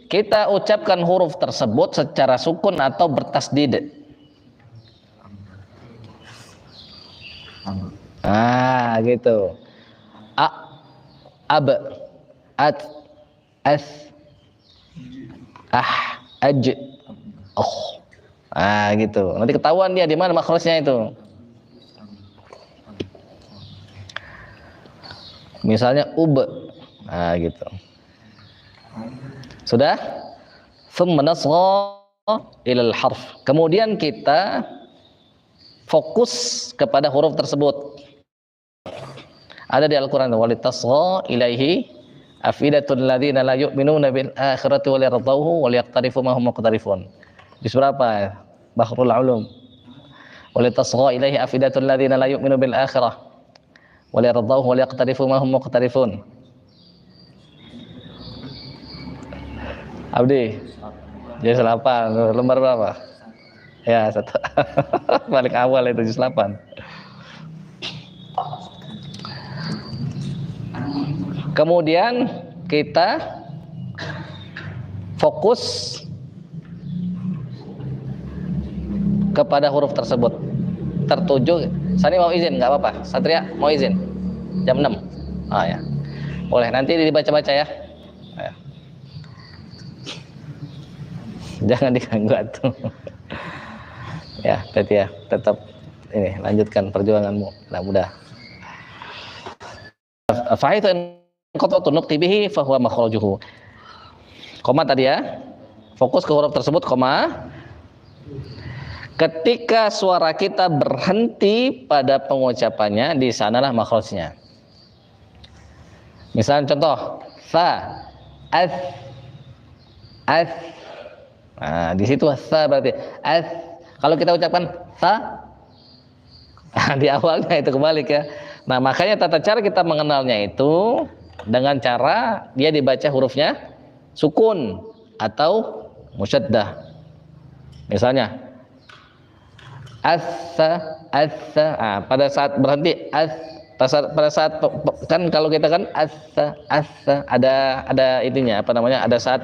kita ucapkan huruf tersebut secara sukun atau bertasdid. Gitu. Ab, at, as, aj, gitu. Nanti ketahuan dia di mana makhrajnya itu. Misalnya ub, gitu. Sudah? Thumma nasgha ilal harf. Kemudian kita fokus kepada huruf tersebut. Ada di Al-Quran, walitasgha ilaihi Afidatul ladzina la yu'minuna bil akhirati wal yardawhu wal yaqtarifu ma hum muqtarifun. Juz berapa? Bahrul Ulum. Wal tasgha ilaihi afidatul ladzina la yu'minu bil akhirah wal yardawhu wal yaqtarifu ma hum muqtarifun. Abdi. Juz 8, lembar berapa? Ya, satu. Balik awal itu juz 8. Kemudian kita fokus kepada huruf tersebut. Tertuju. Sani mau izin, nggak apa-apa. Satria mau izin. Jam 6. Ah ya. Boleh, nanti dibaca-baca ya. Ya. Jangan diganggu atuh. Ya, berarti ya, tetap ini lanjutkan perjuanganmu. Nah, mudah. Fa'idun qat'atu nuqti bihi fa huwa makhrajuhu. Koma tadi ya. Fokus ke huruf tersebut, koma. Ketika suara kita berhenti pada pengucapannya, di sanalah makhrajnya. Misalnya contoh, fa, as. Nah, di situ sa berarti as. Kalau kita ucapkan sa, di awalnya itu kebalik ya. Nah, makanya tata cara kita mengenalnya itu dengan cara dia dibaca hurufnya sukun atau musyaddah. Misalnya assa. Ah, pada saat berhenti pada saat kan kalau kita kan assa ada ininya apa namanya? Ada saat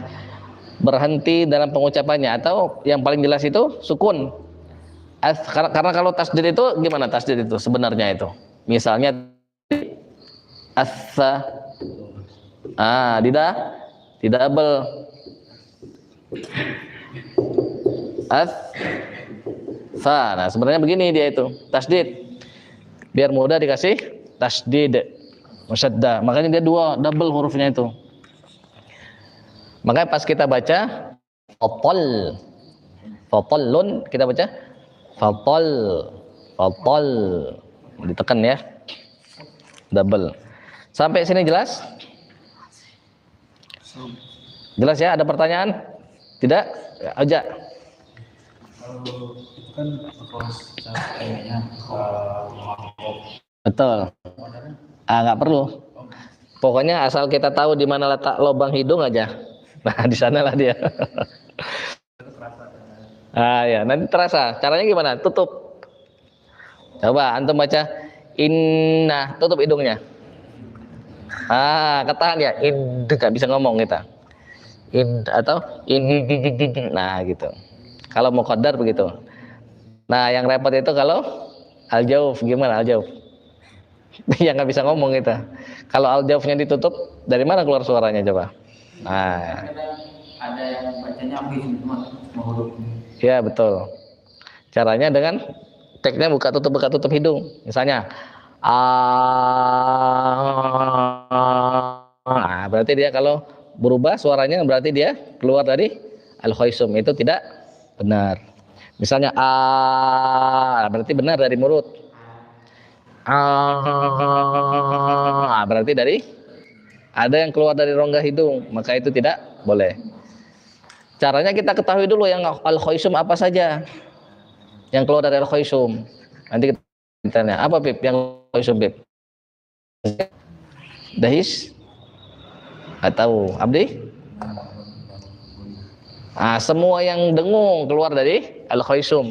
berhenti dalam pengucapannya atau yang paling jelas itu sukun. Karena kalau tasdid itu gimana tasdid itu sebenarnya itu? Misalnya assa, di double fa. Nah, sebenarnya begini dia itu tasdid. Biar mudah dikasih tasdid musyaddah. Makanya dia double hurufnya itu. Makanya pas kita baca fatallun, kita baca fatall ditekan ya, double. Sampai sini jelas? Jelas ya? Ada pertanyaan? Tidak? Aja. Kalau itu kan harus kayaknya Betul. Nggak perlu. Pokoknya asal kita tahu di mana letak lubang hidung aja. Nah, di sanalah dia. Ya, nanti terasa. Caranya gimana? Tutup. Coba antum baca inna, tutup hidungnya. Ketahan ya. Nggak bisa ngomong kita. Atau nah gitu. Kalau mau qadar begitu. Nah, yang repot itu kalau al-jauf, gimana al-jauf? Yang nggak bisa ngomong kita. Kalau al-jaufnya ditutup, dari mana keluar suaranya coba? Nah, ada yang bacanya cuma huruf. ya betul. Caranya dengan tekniknya buka tutup hidung. Misalnya berarti dia kalau berubah suaranya berarti dia keluar dari al-khaisum, itu tidak benar. Misalnya berarti benar dari mulut. Berarti dari ada yang keluar dari rongga hidung, maka itu tidak boleh. Caranya kita ketahui dulu yang al-khaisum apa saja yang keluar dari al-khaisum. Nanti kita tanya, apa Bib yang khaisum Bib? Dahis? Atau Abdi? Semua yang dengung keluar dari al-khaisum.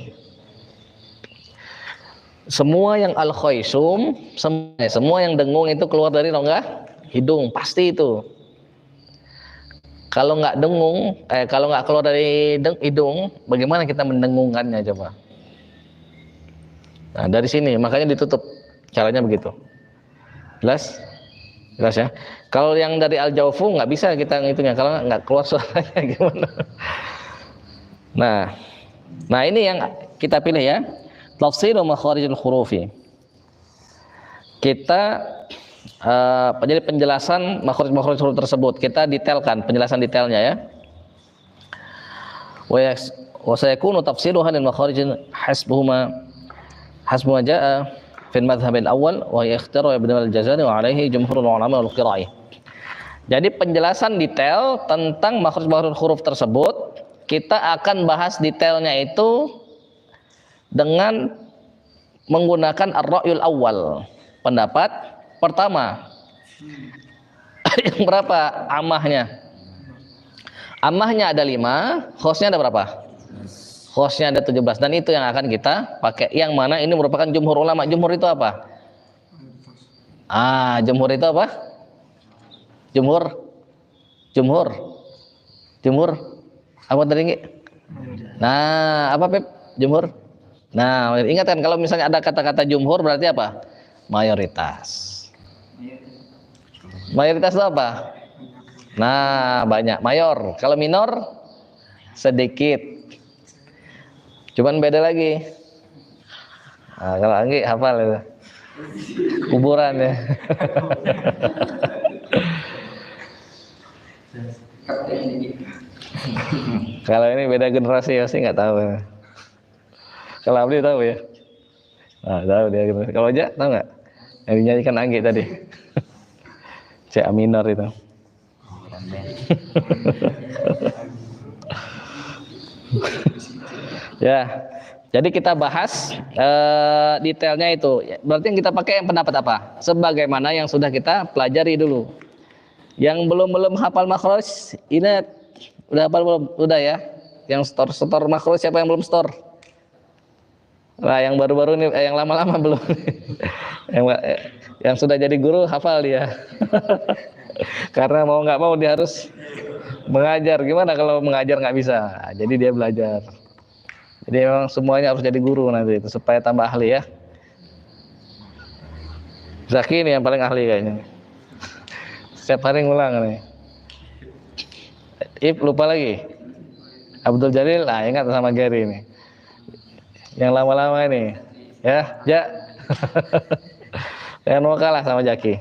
Semua yang al-khaisum, semua yang dengung itu keluar dari rongga hidung, pasti itu. Kalau nggak dengung, kalau nggak keluar dari hidung, bagaimana kita mendengungkannya coba? Nah, dari sini, makanya ditutup. Caranya begitu. Jelas? Jelas ya? Kalau yang dari al-jawfu nggak bisa kita ngitungnya, kalau nggak keluar suaranya gimana? Nah ini yang kita pilih ya. Tafsir makharijul hurufi. Kita jadi penjelasan makhraj huruf tersebut kita detailkan, penjelasan detailnya ya. Wa sayakunu tafsiruha lil makharij hasbuhuma jaa fil madhhab al awwal wa yakhtaru ibn al-Jazari wa alayhi jumhurul ulama wal qira'i. Jadi penjelasan detail tentang makhraj-makhraj huruf tersebut kita akan bahas detailnya itu dengan menggunakan ar-ra'yul awal, pendapat pertama. Yang berapa amahnya? Amahnya ada 5, khosnya ada berapa? Khosnya ada 17, dan itu yang akan kita pakai. Yang mana ini merupakan jumhur ulama. Jumhur itu apa? Jumhur itu apa? Jumhur apa tadi Ngi? Nah, apa Pep? Jumhur. Nah, ingat kan kalau misalnya ada kata-kata jumhur berarti apa? Mayoritas. Mayoritas itu apa? Nah, banyak. Mayor. Kalau minor sedikit. Cuman beda lagi. Nah, kalau Anggi hafal itu. Kuburan ya. Kalau ini beda generasi pasti nggak tahu. Kalau Abdi tahu ya. Nah, tahu dia generasi. Kalau aja tahu nggak? Yang dinyanyikan Anggi tadi. C A minor itu. Ya. Jadi kita bahas detailnya itu. Berarti yang kita pakai yang pendapat apa? Sebagaimana yang sudah kita pelajari dulu. Yang belum hafal makhraj, ingat. Udah hafal belum? Udah ya. Yang store makhraj siapa yang belum store? Nah, yang baru-baru nih, yang lama-lama belum. yang sudah jadi guru hafal dia. Karena mau nggak mau dia harus mengajar. Gimana kalau mengajar nggak bisa? Jadi dia belajar. Jadi memang semuanya harus jadi guru nanti itu supaya tambah ahli ya. Zaki ini yang paling ahli kayaknya. Setiap hari ngulang nih. Lupa lagi. Abdul Jalil, ingat sama Gary ini. Yang lama-lama ini. Ya, jangan mau kalah sama Jaki.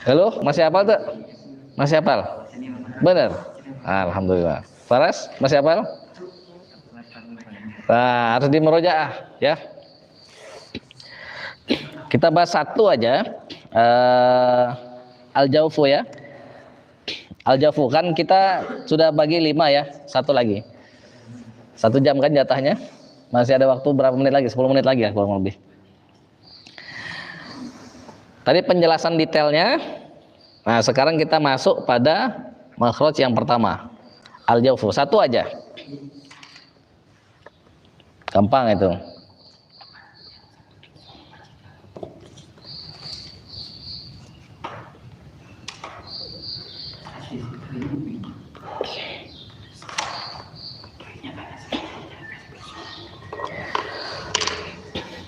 Halo, masih hafal tuh? Masih hafal? Bener? Alhamdulillah. Faras, masih hafal? Nah, harus dimerojaah ya. Kita bahas satu aja. Al-Jawfu ya. Al-Jawfu kan kita sudah bagi 5 ya. Satu lagi. 1 jam kan jatahnya. Masih ada waktu berapa menit lagi? 10 menit lagi ya kurang lebih. Tadi penjelasan detailnya. Nah, sekarang kita masuk pada makhraj yang pertama. Al-Jawfu. Satu aja. Gampang itu.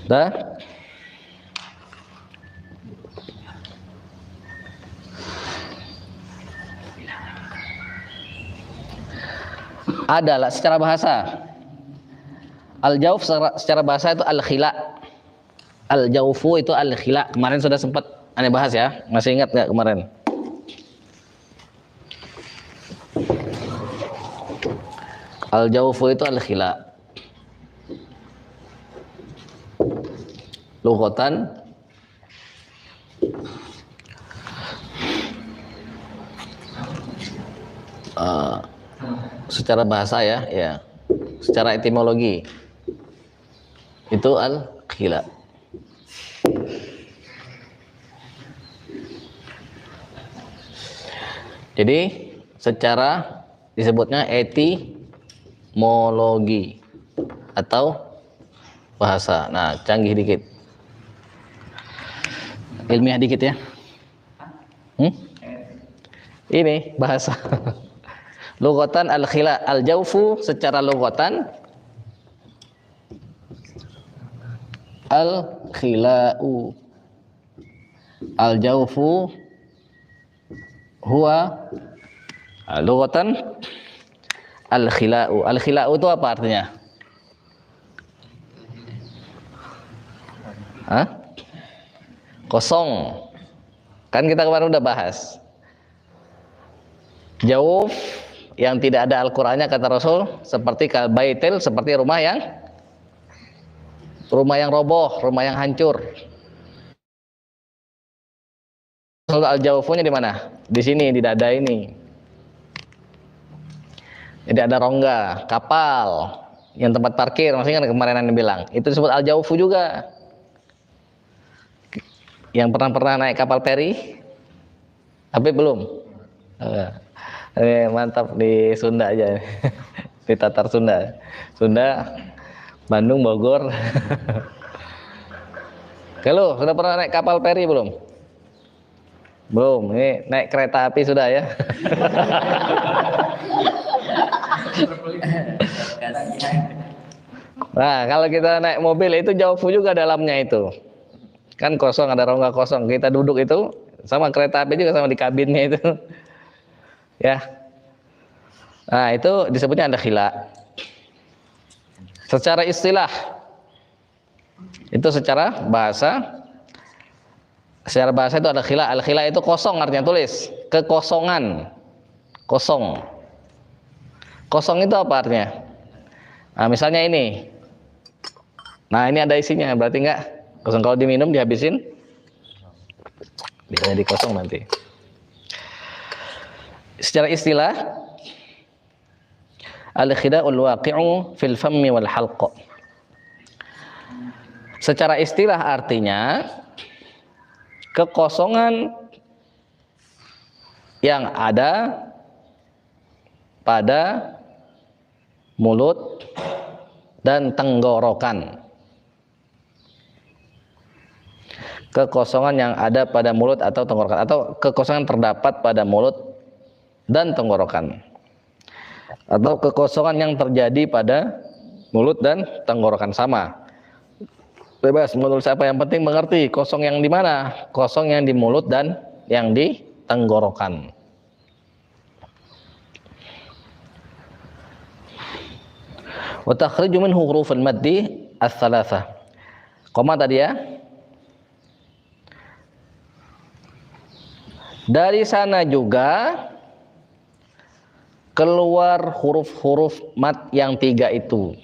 Dah? Adalah secara bahasa. Al-Jawf secara bahasa itu al-khila. Al-Jawfu itu al-khila. Kemarin sudah sempat aneh bahas ya. Masih ingat nggak kemarin? Al-Jawfu itu al-khila. Lughatan secara bahasa ya. Secara etimologi itu al-khila. Jadi secara disebutnya etimologi atau bahasa. Nah, canggih dikit. Ilmiah dikit ya. Ini bahasa. Lughatan al-khila, al-jawfu secara lughatan al-khila'u. Al-jawfu huwa lughatan al-khila'u. Al-khila'u itu apa artinya? Kosong. Kan kita kemarin udah bahas. Jawf yang tidak ada Al-Qur'annya kata Rasul seperti baitil, seperti rumah yang roboh, rumah yang hancur. al-jawfunya di mana? Di sini, di dada ini. Jadi ada rongga, kapal, yang tempat parkir, maksudnya kan kemarin Anda bilang. Itu disebut al-jawfu juga. Yang pernah naik kapal feri? Tapi belum. Ini mantap di Sunda aja. Di Tatar Sunda. Sunda, Bandung, Bogor. Kalau sudah pernah naik kapal feri belum? Belum. Ini naik kereta api sudah ya. Nah, kalau kita naik mobil itu jawfu juga dalamnya itu. Kan kosong, ada rongga kosong. Kita duduk itu sama kereta api juga, sama di kabinnya itu. Ya. Nah, itu disebutnya ada khila. Secara istilah itu secara bahasa itu ada khila. Al-khila itu kosong artinya, tulis kekosongan. Kosong. Kosong itu apa artinya? Nah, misalnya ini. Nah, ini ada isinya, berarti enggak kosong. Kalau diminum dihabisin, bisa jadi kosong nanti. Secara istilah, al-khida'ul waqi'u fil fammi wal halq. Secara istilah artinya kekosongan yang ada pada mulut dan tenggorokan. Kekosongan yang ada pada mulut atau tenggorokan, atau kekosongan terdapat pada mulut dan tenggorokan, atau kekosongan yang terjadi pada mulut dan tenggorokan, sama. Bebas menurut siapa, yang penting mengerti kosong yang di mana, kosong yang di mulut dan yang di tenggorokan. Wa takhriju minhu huruful maddi ats-tsalatsah. Koma tadi ya. Dari sana juga keluar huruf-huruf mad yang 3 itu.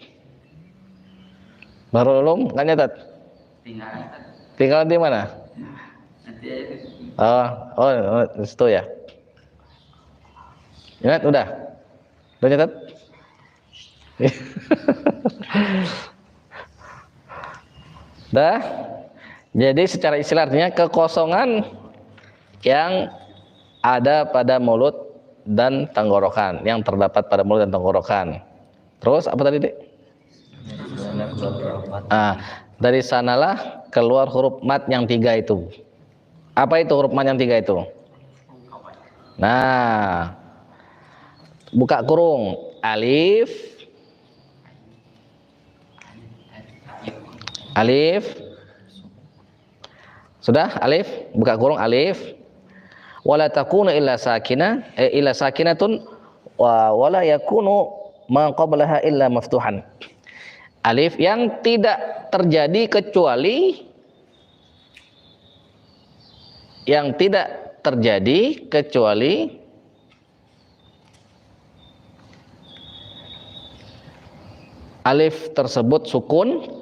Baru belum? Kan nyatat? Tinggal di mana? Oh, itu ya. Ingat udah? Udah nyatat? Dah. Jadi secara istilah artinya kekosongan yang ada pada mulut dan tenggorokan, yang terdapat pada mulut dan tenggorokan. Terus apa tadi, Dek? Dari sanalah keluar huruf mad yang 3 itu. Apa itu huruf mad yang 3 itu? Nah, buka kurung, alif, sudah, alif, buka kurung, alif. Wala takunu illa sakinatun wala yakunu ma qablaha illa maftuhan. Alif yang tidak terjadi kecuali alif tersebut sukun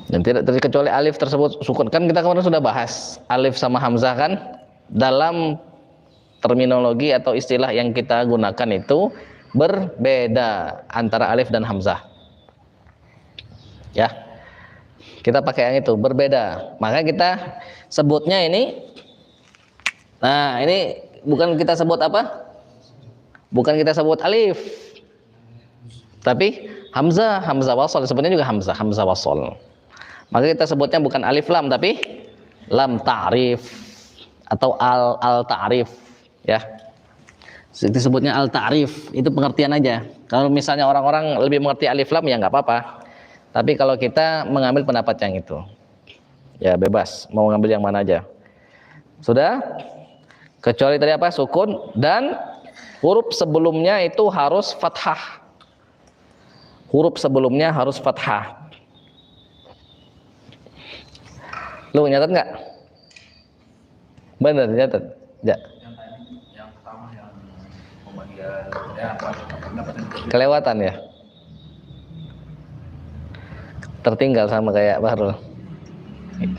dan tidak terjadi kecuali alif tersebut sukun. Kan kita kemarin sudah bahas alif sama hamzah kan, dalam terminologi atau istilah yang kita gunakan itu berbeda antara alif dan hamzah. Ya, kita pakai yang itu, berbeda. Maka kita sebutnya ini. Nah, ini bukan kita sebut apa? Bukan kita sebut alif, tapi hamzah wasol. Sebutnya juga hamzah wasol. Maka kita sebutnya bukan alif lam, tapi lam ta'rif atau al ta'rif, ya. Disebutnya al ta'rif, itu pengertian aja. Kalau misalnya orang-orang lebih mengerti alif lam ya nggak apa-apa. Tapi kalau kita mengambil pendapat yang itu, ya bebas mau ngambil yang mana aja. Sudah? Kecuali tadi apa? Sukun, dan huruf sebelumnya itu harus fathah. Huruf sebelumnya harus fathah. Lu nyatat nggak? Bener nyatat? Ya. Yang pertama yang pembagian ya apa? Kelewatan ya. tertinggal sama kayak Bahrul,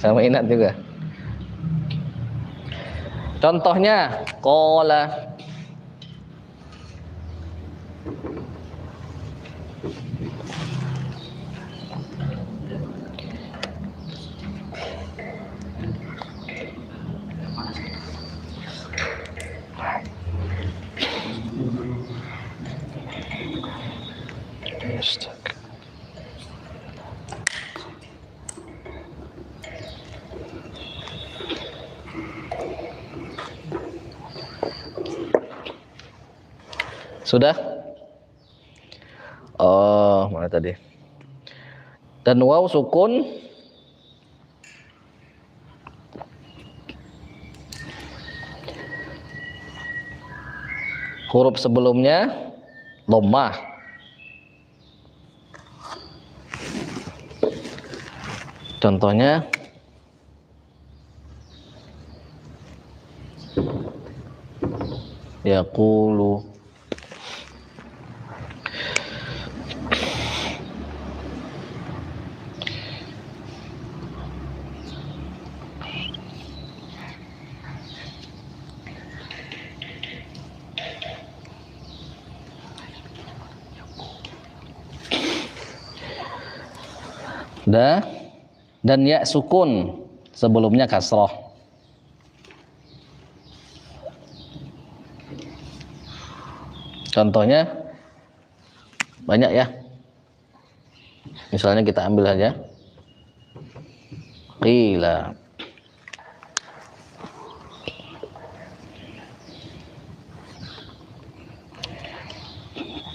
sama Inat juga. Contohnya qala, sudah? Oh, mana tadi? Dan waw sukun huruf sebelumnya dhammah. Contohnya yaqulu, dan ya sukun sebelumnya kasroh. Contohnya banyak ya. Misalnya kita ambil aja qila,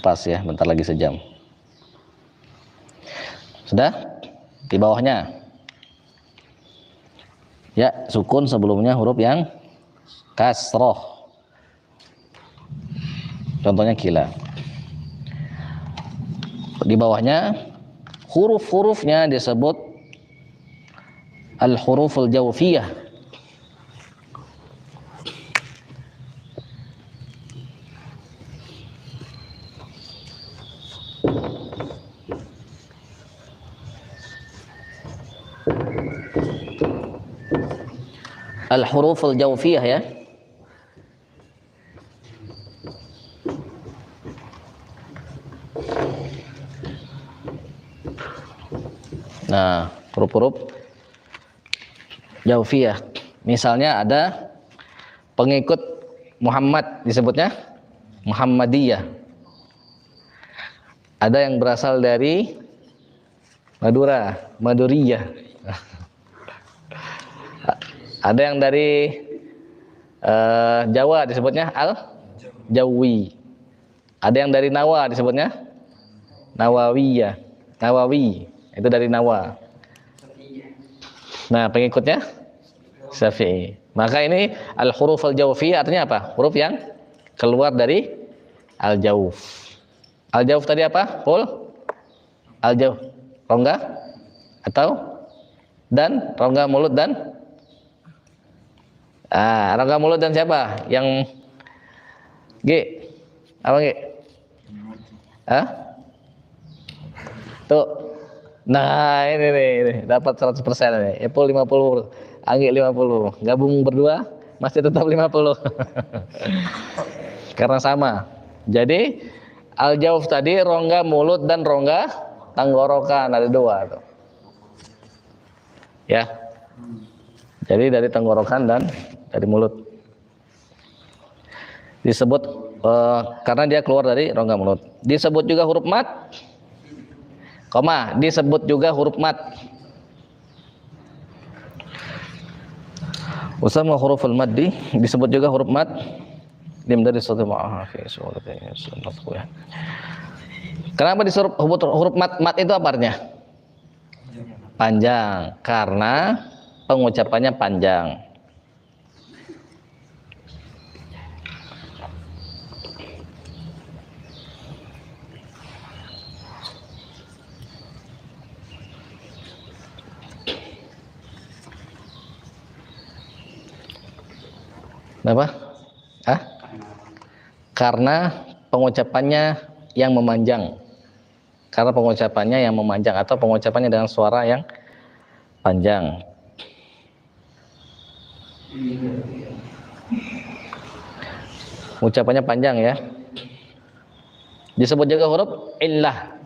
pas ya, bentar lagi sejam. Sudah? Di bawahnya ya sukun sebelumnya huruf yang kasroh. Contohnya kila. Di bawahnya huruf-hurufnya disebut al-huruful jawfiyah. Al-huruful jawfiyah ya. Nah, huruf-huruf jawfiyah. Misalnya ada pengikut Muhammad disebutnya Muhammadiyah. Ada yang berasal dari Madura, Maduriyah. Ada yang dari Jawa disebutnya Al-Jawi. Ada yang dari Nawa disebutnya Nawawiyah. Nawawi, itu dari Nawa. Nah, pengikutnya Syafi'i. Maka ini al-huruf al-jawfiyah artinya apa? Huruf yang keluar dari al-jawf. Al-jawf tadi apa? Qul al-jawf. Rongga atau dan rongga mulut dan rongga mulut dan siapa? Yang G. Apa G? Tuh. Nah, ini dapat 100% nih. Epul 50, Anggi 50. Gabung berdua masih tetap 50. Karena sama. Jadi al-jawf tadi rongga mulut dan rongga tenggorokan, ada dua tuh. Ya. Jadi dari tenggorokan dan dari mulut. Disebut karena dia keluar dari rongga mulut. Disebut juga huruf mat. Koma, disebut juga huruf mat. Usama huruful maddi, disebut juga huruf mat. Dim dari suatu ma'afi suratnya. Kenapa disuruh huruf mat? Mat itu apa artinya? Panjang, karena pengucapannya panjang. Kenapa? Karena pengucapannya yang memanjang. karena pengucapannya yang memanjang atau pengucapannya dengan suara yang panjang. Ucapannya panjang ya. Disebut juga huruf illah.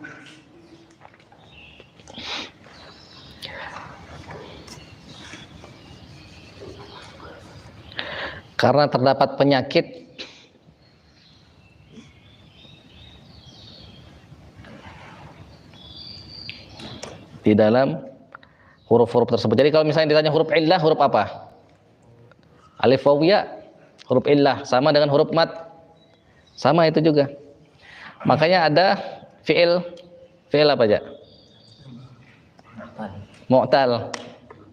Karena terdapat penyakit di dalam huruf-huruf tersebut. Jadi kalau misalnya ditanya huruf illah, huruf apa? Alif waw ya, huruf illah sama dengan huruf mat. Sama itu juga. Makanya ada fi'il apa aja? Mu'tal.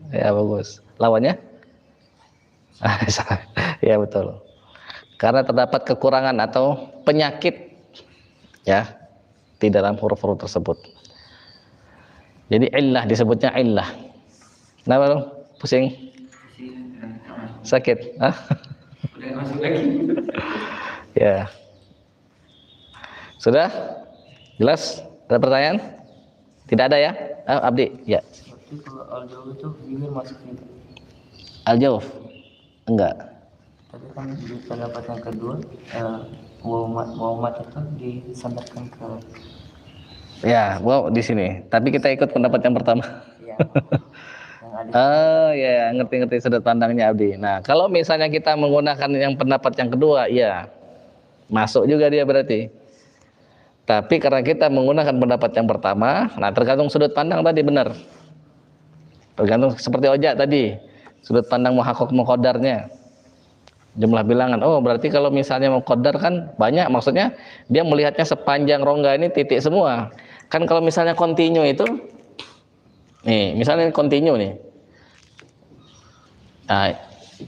Ya bagus. Lawannya? Ya betul. Karena terdapat kekurangan atau penyakit ya di dalam huruf-huruf tersebut. Jadi illah disebutnya illah. Kenapa dong? Pusing? Sakit? Hah? Udah masuk lagi. Ya. Sudah? Jelas? Ada pertanyaan? Tidak ada ya? Abdi? Ya. Tapi kalau al-jawab itu bibir masuknya. Al-jawf? Enggak. Tapi kan di pendapat yang kedua, Muhammad itu disandarkan ke Ya, wow di sini. Tapi kita ikut pendapat yang pertama. yang ada. Oh ya, ngerti-ngerti sudut pandangnya Abdi. Nah, kalau misalnya kita menggunakan yang pendapat yang kedua, ya masuk juga dia berarti. Tapi karena kita menggunakan pendapat yang pertama, nah tergantung sudut pandang tadi benar. Tergantung seperti ojak tadi, sudut pandang muhakkak muqaddarnya. Jumlah bilangan. Oh, berarti kalau misalnya muqaddar kan banyak, maksudnya dia melihatnya sepanjang rongga ini titik semua. Kan kalau misalnya kontinu itu nih, misalnya kontinu nih. Nah,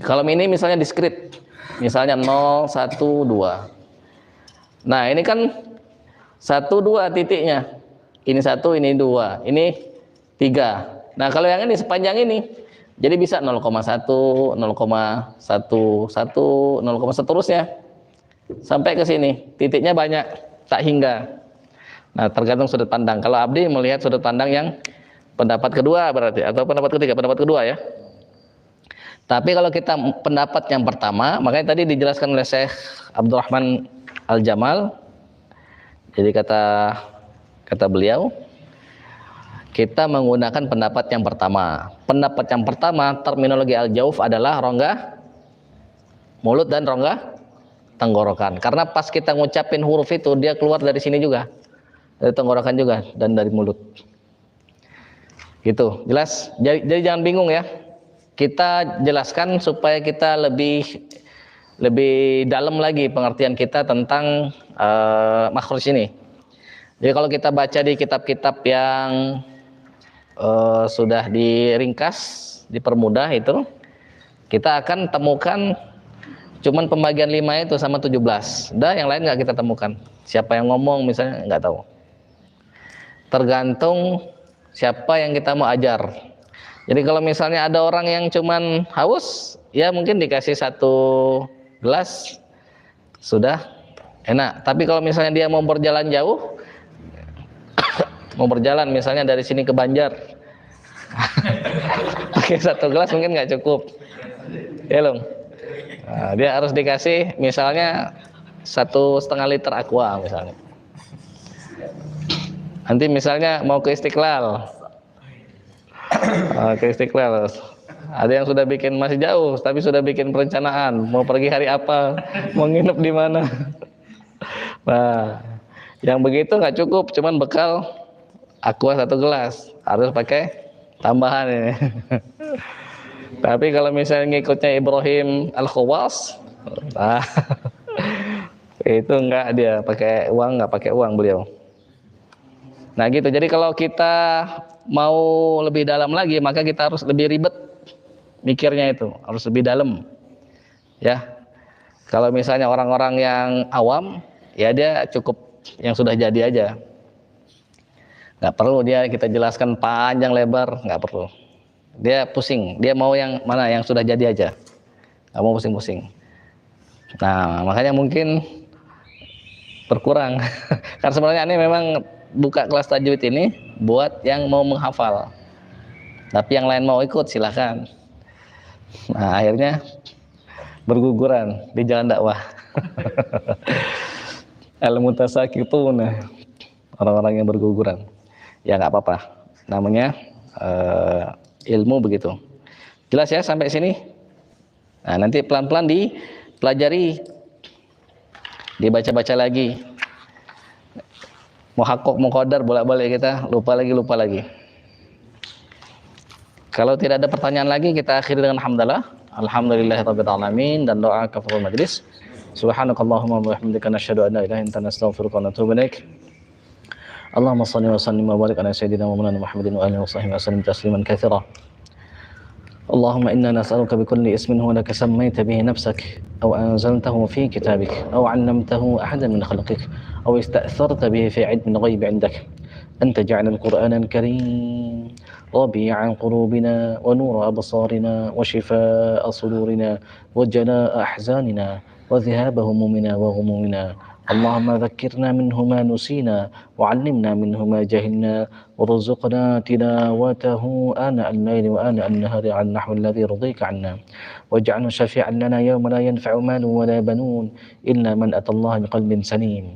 kalau ini misalnya diskrit. Misalnya 0 1 2. Nah, ini kan 1 2 titiknya. Ini 1, ini 2, ini 3. Nah, kalau yang ini sepanjang ini, jadi bisa 0,1, 0,11, 0, seterusnya sampai ke sini. Titiknya banyak, tak hingga. Nah, tergantung sudut pandang. Kalau Abdi melihat sudut pandang yang pendapat kedua berarti, atau pendapat ketiga, pendapat kedua ya. Tapi kalau kita pendapat yang pertama, makanya tadi dijelaskan oleh Syekh Abdurrahman Al-Jamal. Jadi kata beliau, kita menggunakan pendapat yang pertama. Pendapat yang pertama, terminologi al-jawf adalah rongga mulut dan rongga tenggorokan. Karena pas kita ngucapin huruf itu, dia keluar dari sini juga, dari tenggorokan juga, dan dari mulut. Gitu, jelas? Jadi jangan bingung ya. Kita jelaskan supaya kita lebih dalam lagi pengertian kita tentang makhraj ini. Jadi kalau kita baca di kitab-kitab yang sudah diringkas, dipermudah itu, kita akan temukan cuman pembagian 5 itu sama 17. Dah yang lain nggak kita temukan. Siapa yang ngomong misalnya nggak tahu. Tergantung siapa yang kita mau ajar. Jadi kalau misalnya ada orang yang cuman haus, ya mungkin dikasih 1 gelas sudah enak. Tapi kalau misalnya dia mau berjalan jauh, mau berjalan misalnya dari sini ke Banjar, pakai 1 gelas mungkin nggak cukup, ya Long. Nah, dia harus dikasih misalnya 1,5 liter aqua misalnya. Nanti misalnya mau ke Istiqlal, ada yang sudah bikin, masih jauh tapi sudah bikin perencanaan mau pergi hari apa, mau nginep di mana. Nah, yang begitu nggak cukup, cuman bekal aqua 1 gelas, harus pakai tambahan ini. Tapi kalau misalnya ngikutnya Ibrahim Al-Khawas, nah, itu enggak, dia pakai uang, nggak pakai uang beliau. Nah gitu, jadi kalau kita mau lebih dalam lagi, maka kita harus lebih ribet mikirnya, itu harus lebih dalam ya. Kalau misalnya orang-orang yang awam, ya dia cukup yang sudah jadi aja, nggak perlu dia kita jelaskan panjang lebar, nggak perlu. Dia pusing, dia mau yang mana, yang sudah jadi aja, nggak mau pusing-pusing. Nah makanya mungkin berkurang. Karena sebenarnya ini memang buka kelas tajwid ini buat yang mau menghafal. Tapi yang lain mau ikut silahkan. Nah, akhirnya berguguran di jalan dakwah. Al-mutasakitun, orang-orang yang berguguran. Ya nggak apa-apa. Namanya ilmu begitu. Jelas ya sampai sini? Nah, nanti pelan-pelan dipelajari, dibaca-baca lagi. Muhaqqaq, muqaddar, bolak-balik kita lupa lagi. Kalau tidak ada pertanyaan lagi, kita akhiri dengan hamdalah. Alhamdulillahirabbil alamin dan doa kafaratul majlis. Subhanakallahumma wa bihamdika nasyhadu an la ilaha illa anta nastaghfiruka wa natubu ilaik. Allahumma shalli wa sallim wa barik ala sayyidina wa maulana Muhammadin wa alihi wa sahbihi wa sallim tasliman katsira. اللهم إنا نسألك بكل اسم هو لك سميت به نفسك أو أنزلته في كتابك أو علمته أحدا من خلقك أو استأثرت به في علم الغيب عندك أن تجعل القرآن الكريم ربيع قلوبنا ونور أبصارنا وشفاء صدورنا وجلاء أحزاننا وذهاب همومنا وغمومنا. اللهم ذكرنا منه ما نسينا وعلمنا منه ما جهلنا وارزقنا تلاوته آناء الليل وآناء النهار على النحو الذي يرضيك عنا واجعله شفيعا لنا يوم لا ينفع مال ولا بنون إلا من أتى الله بقلب سليم.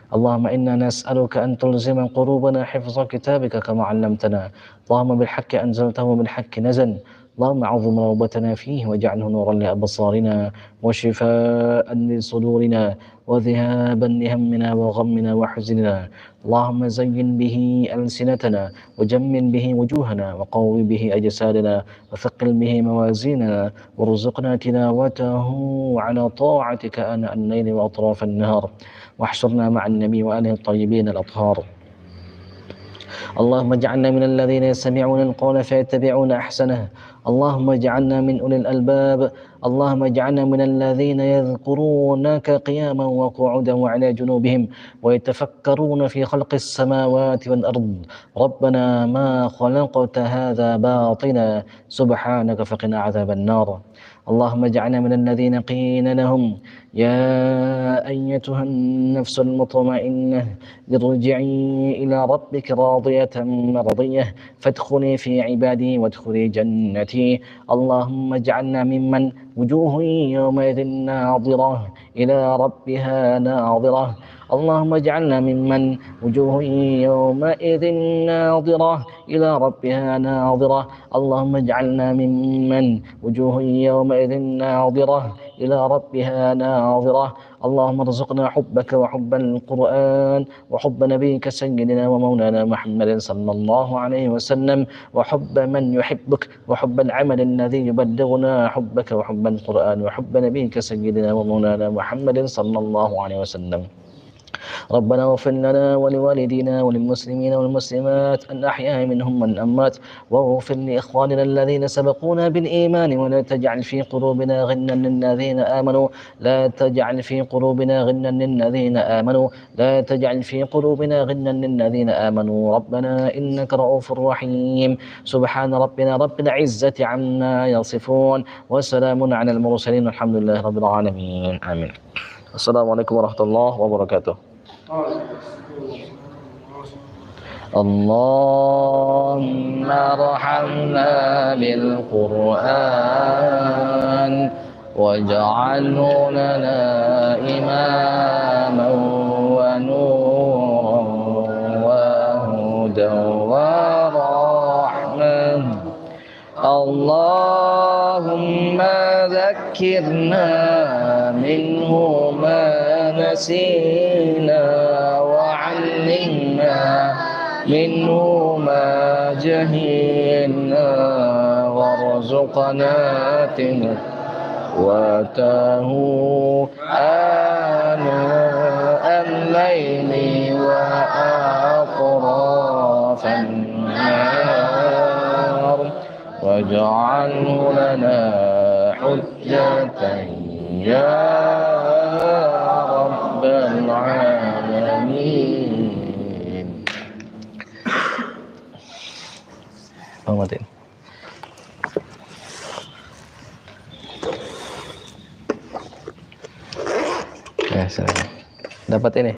اللهم إنا نسألك أن تلزم قلوبنا حفظ كتابك كما علمتنا. اللهم بالحق أنزلته وبالحق نزل. اللهم عظم روبتنا فيه واجعله نورا لأبصارنا وشفاء لصدورنا وذهابا لهمنا وغمنا وحزننا. اللهم زين به ألسنتنا وجمل به وجوهنا وقوي به أجسادنا وثقل به موازيننا وارزقنا تلاوته على طاعتك آناء الليل وأطراف النهار واحشرنا مع النبي وآله الطيبين الأطهار. اللهم اجعلنا من الذين يستمعون القول فيتبعون أحسنه. اللهم اجعلنا من أولي الألباب. اللهم اجعلنا من الذين يذكرونك قياما وقعودا وعلى جنوبهم ويتفكرون في خلق السماوات والأرض. ربنا ما خلقت هذا باطلا سبحانك فقنا عذاب النار. اللهم اجعلنا من الذين قيل لهم يا أيتها النفس المطمئنة ارجعي إلى ربك راضية مرضية فادخلي في عبادي وادخلي جنتي. اللهم اجعلنا ممن وجوه يومئذ ناظرة إلى ربها ناظرة. اللهم اجعلنا ممن وجوه يومئذ ناظرة إلى ربها ناظرة. اللهم اجعلنا ممن وجوه يومئذ ناظرة إلى ربها ناظرة. اللهم ارزقنا حبك وحب القرآن وحب نبيك سيدنا ومولانا محمد صلى الله عليه وسلم وحب من يحبك وحب العمل الذي يبلغنا حبك وحب القرآن وحب نبيك سيدنا ومولانا محمد صلى الله عليه وسلم. ربنا اغفر لنا ولوالدينا وللمسلمين والمسلمات الأحياء منهم والأموات واغفر لإخواننا الذين سبقونا بالإيمان ولا تجعل في قلوبنا غلا للذين آمنوا. لا تجعل في قلوبنا غلا للذين آمنوا. لا تجعل في قلوبنا غلا للذين آمنوا. ربنا إنك رؤوف رحيم. سبحان ربنا رب العزة عما يصفون وسلام على المرسلين والحمد لله رب العالمين. آمين. السلام عليكم ورحمة الله وبركاته. اللهم ارحمنا بالقرآن واجعله لنا إماما ونورا وهدى ورحمة. اللهم ذكرنا منه ما نسينا وعلمنا منه ما جهلنا وارزقنا تلاوته آناء الليل وأطراف النهار واجعله لنا حجة يا رب العالمين. Ya, dapat ini.